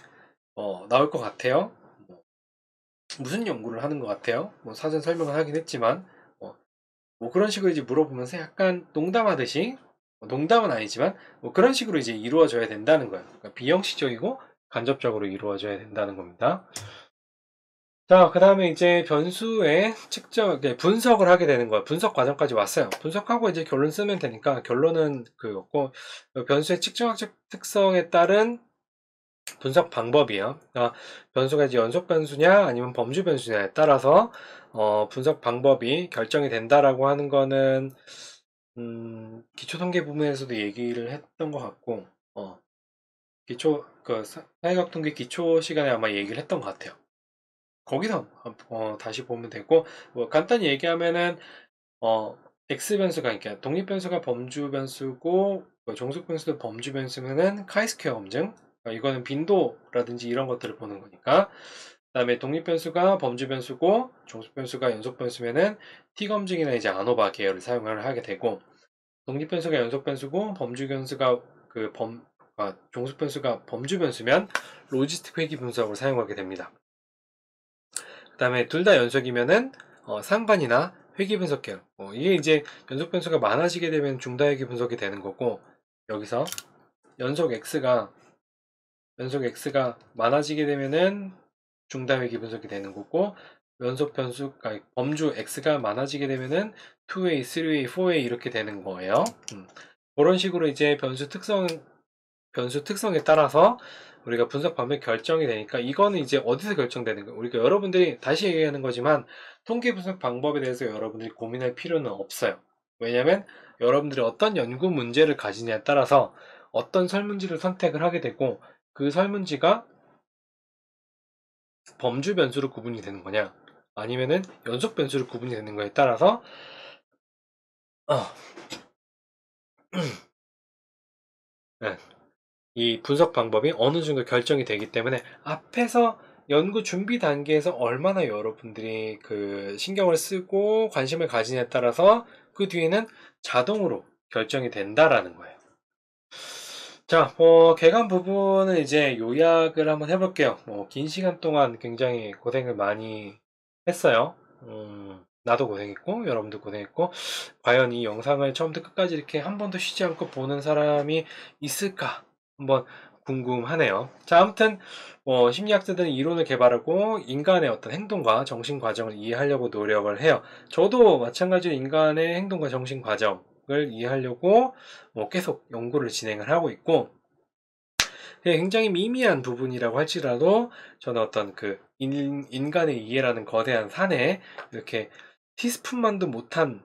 나올 것 같아요? 뭐 무슨 연구를 하는 것 같아요? 뭐 사전 설명을 하긴 했지만 뭐, 뭐 그런 식으로 이제 물어보면서 약간 농담하듯이 농담은 아니지만 뭐 그런 식으로 이제 이루어져야 된다는 거예요. 그러니까 비형식적이고 간접적으로 이루어져야 된다는 겁니다. 자, 그 다음에 이제 변수의 분석을 하게 되는 거예요. 분석 과정까지 왔어요. 분석하고 이제 결론 쓰면 되니까 결론은 그거고, 변수의 측정학적 특성에 따른 분석 방법이에요. 그러니까 변수가 이제 연속 변수냐 아니면 범주 변수냐에 따라서 분석 방법이 결정이 된다라고 하는 거는 기초 통계 부분에서도 얘기를 했던 것 같고, 사회학 통계 기초 시간에 아마 얘기를 했던 것 같아요. 거기서 다시 보면 되고 뭐 간단히 얘기하면은 X 변수가 그러니까 독립 변수가 범주 변수고 뭐 종속 변수도 범주 변수면은 카이스퀘어 검증 이거는 빈도라든지 이런 것들을 보는 거니까 그다음에 독립 변수가 범주 변수고 종속 변수가 연속 변수면은 T 검증이나 이제 아노바 계열을 사용을 하게 되고 독립 변수가 연속 변수고 범주 변수가 종속 변수가 범주 변수면 로지스틱 회귀 분석을 사용하게 됩니다. 그 다음에 둘 다 연속이면은 상반이나 회귀 분석 계열 이게 이제 연속 변수가 많아지게 되면 중다 회귀 분석이 되는 거고 여기서 연속 x가 많아지게 되면은 중다 회귀 분석이 되는 거고 연속 변수 아니, 범주 x가 많아지게 되면은 2way, 3way, 4way 이렇게 되는 거예요. 그런 식으로 이제 변수 특성에 따라서 우리가 분석 방법이 결정이 되니까 이거는 이제 어디서 결정되는 거예요? 우리가 여러분들이 다시 얘기하는 거지만 통계 분석 방법에 대해서 여러분들이 고민할 필요는 없어요. 왜냐하면 여러분들이 어떤 연구 문제를 가지냐에 따라서 어떤 설문지를 선택을 하게 되고 그 설문지가 범주 변수로 구분이 되는 거냐 아니면은 연속 변수로 구분이 되는 거에 따라서 어, 네. 이 분석 방법이 어느 정도 결정이 되기 때문에 앞에서 연구 준비 단계에서 얼마나 여러분들이 그 신경을 쓰고 관심을 가지냐에 따라서 그 뒤에는 자동으로 결정이 된다라는 거예요. 자, 개관 부분은 이제 요약을 한번 해볼게요. 긴 시간 동안 굉장히 고생을 많이 했어요. 나도 고생했고, 여러분도 고생했고, 과연 이 영상을 처음부터 끝까지 이렇게 한 번도 쉬지 않고 보는 사람이 있을까? 한번 궁금하네요. 자, 아무튼, 심리학자들은 이론을 개발하고 인간의 어떤 행동과 정신 과정을 이해하려고 노력을 해요. 저도 마찬가지로 인간의 행동과 정신 과정을 이해하려고 계속 연구를 진행을 하고 있고, 굉장히 미미한 부분이라고 할지라도 저는 어떤 인간의 이해라는 거대한 산에 이렇게 티스푼만도 못한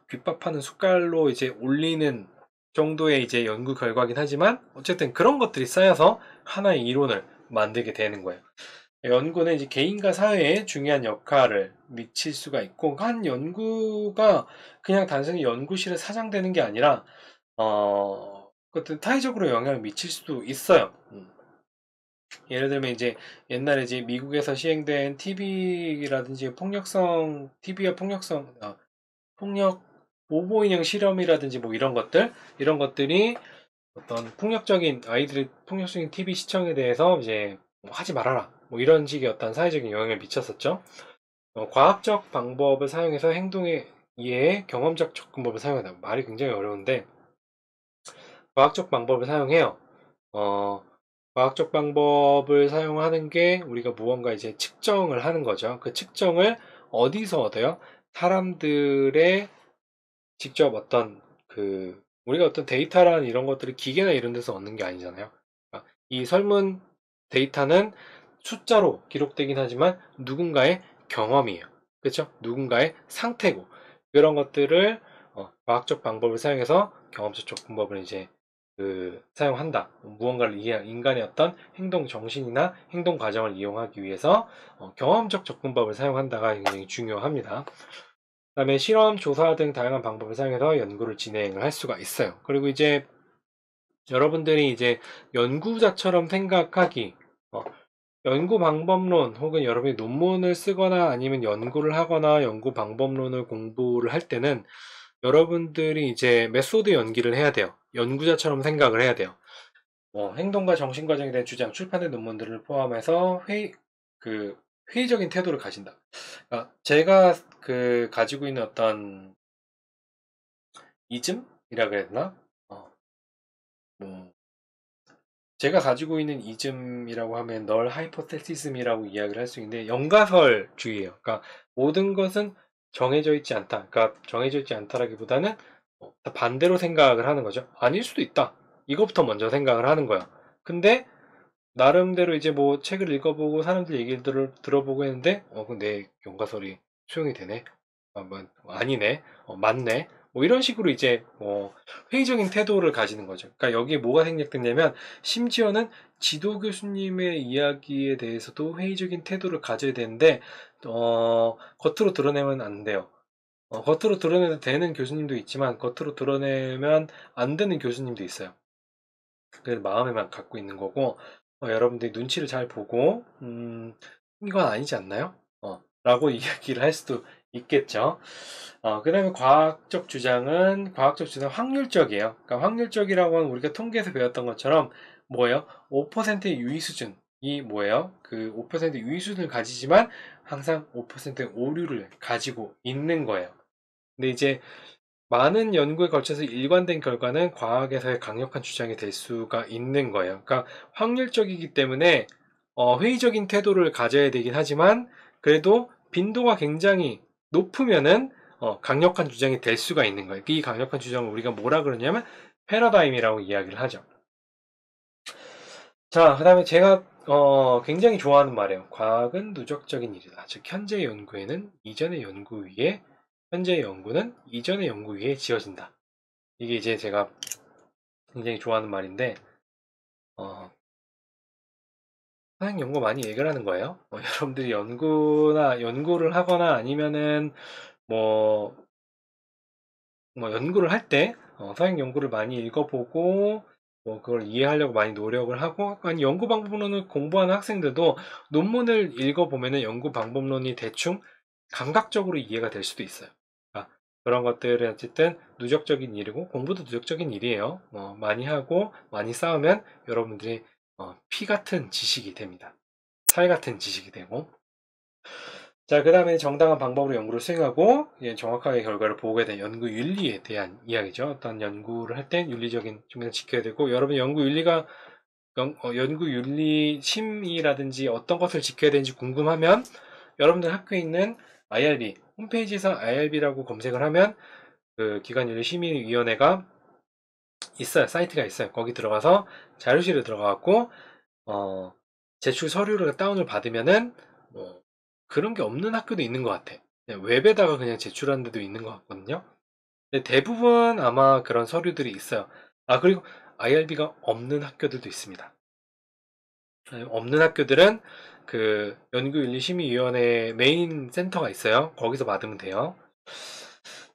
귓밥하는 숟갈로 이제 올리는 정도의 이제 연구 결과긴 하지만 어쨌든 그런 것들이 쌓여서 하나의 이론을 만들게 되는 거예요. 연구는 이제 개인과 사회에 중요한 역할을 미칠 수가 있고 한 연구가 그냥 단순히 연구실에 사장되는 게 아니라 어떤 타의적으로 영향을 미칠 수도 있어요. 예를 들면 이제 옛날에 이제 미국에서 시행된 TV라든지 TV와 폭력 모보 인형 실험이라든지 뭐 이런 것들이 어떤 아이들의 폭력적인 TV 시청에 대해서 이제 뭐 하지 말아라 뭐 이런 식의 어떤 사회적인 영향을 미쳤었죠. 과학적 방법을 사용해서 행동의 이해에 경험적 접근법을 사용한다. 말이 굉장히 어려운데 과학적 방법을 사용해요. 어, 과학적 방법을 사용하는 게 우리가 무언가 이제 측정을 하는 거죠. 그 측정을 어디서 얻어요? 사람들의 직접 우리가 어떤 데이터라는 이런 것들을 기계나 이런 데서 얻는 게 아니잖아요. 그러니까 이 설문 데이터는 숫자로 기록되긴 하지만 누군가의 경험이에요. 그렇죠? 누군가의 상태고 그런 것들을 과학적 방법을 사용해서 경험적 접근법을 이제 사용한다. 무언가를 이해한 인간의 어떤 행동 정신이나 행동 과정을 이용하기 위해서 경험적 접근법을 사용한다가 굉장히 중요합니다. 그다음에 실험, 조사 등 다양한 방법을 사용해서 연구를 진행을 할 수가 있어요. 그리고 이제 여러분들이 이제 연구자처럼 생각하기, 연구 방법론 혹은 여러분이 논문을 쓰거나 아니면 연구를 하거나 연구 방법론을 공부를 할 때는 여러분들이 이제 메소드 연기를 해야 돼요. 연구자처럼 생각을 해야 돼요. 행동과 정신 과정에 대한 주장, 출판된 논문들을 포함해서 회의적인 태도를 가진다. 그러니까 제가 가지고 있는 어떤 이즘이라 그래야 되나? 뭐 제가 가지고 있는 이즘이라고 하면 널 하이포테시즘이라고 이야기를 할 수 있는데 연가설주의예요. 그러니까 모든 것은 정해져 있지 않다. 그러니까 정해져 있지 않다라기보다는 다 반대로 생각을 하는 거죠. 아닐 수도 있다. 이것부터 먼저 생각을 하는 거야. 근데 나름대로 이제 뭐 책을 읽어보고 사람들 얘기를 들어보고 했는데 내 연가설이 수용이 되네. 뭐, 아니네. 맞네. 뭐 이런 식으로 이제 회의적인 태도를 가지는 거죠. 그러니까 여기에 뭐가 생략됐냐면 심지어는 지도 교수님의 이야기에 대해서도 회의적인 태도를 가져야 되는데 겉으로 드러내면 안 돼요. 겉으로 드러내도 되는 교수님도 있지만 겉으로 드러내면 안 되는 교수님도 있어요. 그래서 마음에만 갖고 있는 거고 여러분들이 눈치를 잘 보고 이건 아니지 않나요? 라고 이야기를 할 수도 있겠죠. 그 다음에 과학적 주장 확률적이에요. 그러니까 확률적이라고 하면 우리가 통계에서 배웠던 것처럼 뭐예요? 5%의 유의 수준이 뭐예요? 그 5%의 유의 수준을 가지지만 항상 5%의 오류를 가지고 있는 거예요. 근데 이제 많은 연구에 걸쳐서 일관된 결과는 과학에서의 강력한 주장이 될 수가 있는 거예요. 그러니까 확률적이기 때문에 회의적인 태도를 가져야 되긴 하지만 그래도 빈도가 굉장히 높으면은 강력한 주장이 될 수가 있는 거예요. 이 강력한 주장을 우리가 뭐라 그러냐면 패러다임이라고 이야기를 하죠. 자, 그 다음에 제가 굉장히 좋아하는 말이에요. 과학은 누적적인 일이다. 즉 현재 연구에는 이전의 연구 위에 현재의 연구는 이전의 연구 위에 지어진다. 이게 이제 제가 굉장히 좋아하는 말인데, 사행 연구 많이 얘기를 하는 거예요. 여러분들이 연구를 하거나 아니면은 뭐, 연구를 할 때, 사행 연구를 많이 읽어보고, 그걸 이해하려고 많이 노력을 하고, 아니, 연구 방법론을 공부하는 학생들도 논문을 읽어보면은 연구 방법론이 대충 감각적으로 이해가 될 수도 있어요. 그런 것들은 어쨌든 누적적인 일이고 공부도 누적적인 일이에요. 많이 하고 많이 쌓으면 여러분들이 피 같은 지식이 됩니다. 살 같은 지식이 되고. 자, 그 다음에 정당한 방법으로 연구를 수행하고 정확하게 결과를 보게 된 연구 윤리에 대한 이야기죠. 어떤 연구를 할 땐 윤리적인 측면을 지켜야 되고 여러분 연구 윤리가 연구 윤리 심의라든지 어떤 것을 지켜야 되는지 궁금하면 여러분들 학교에 있는 IRB 홈페이지에서 IRB라고 검색을 하면 그 기관윤리심의위원회가 있어요. 사이트가 있어요. 거기 들어가서 자료실에 들어가갖고 제출 서류를 다운을 받으면은 그런 게 없는 학교도 있는 것 같아. 그냥 웹에다가 그냥 제출하는 데도 있는 것 같거든요. 근데 대부분 아마 그런 서류들이 있어요. 그리고 IRB가 없는 학교들도 있습니다. 없는 학교들은 그 연구윤리심의위원회 메인 센터가 있어요. 거기서 받으면 돼요.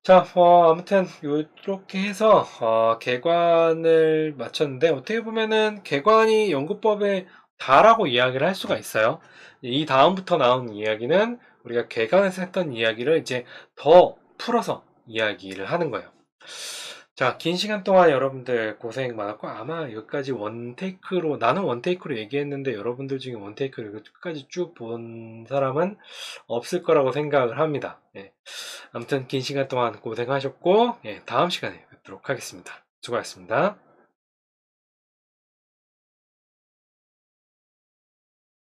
자, 아무튼 이렇게 해서 개관을 마쳤는데 어떻게 보면은 개관이 연구법에 다라고 이야기를 할 수가 있어요. 이 다음부터 나온 이야기는 우리가 개관에서 했던 이야기를 이제 더 풀어서 이야기를 하는 거예요. 자, 긴 시간 동안 여러분들 고생 많았고 아마 여기까지 원테이크로 나는 원테이크로 얘기했는데 여러분들 중에 원테이크를 끝까지 쭉 본 사람은 없을 거라고 생각을 합니다. 예. 아무튼 긴 시간 동안 고생하셨고 다음 시간에 뵙도록 하겠습니다. 수고하셨습니다.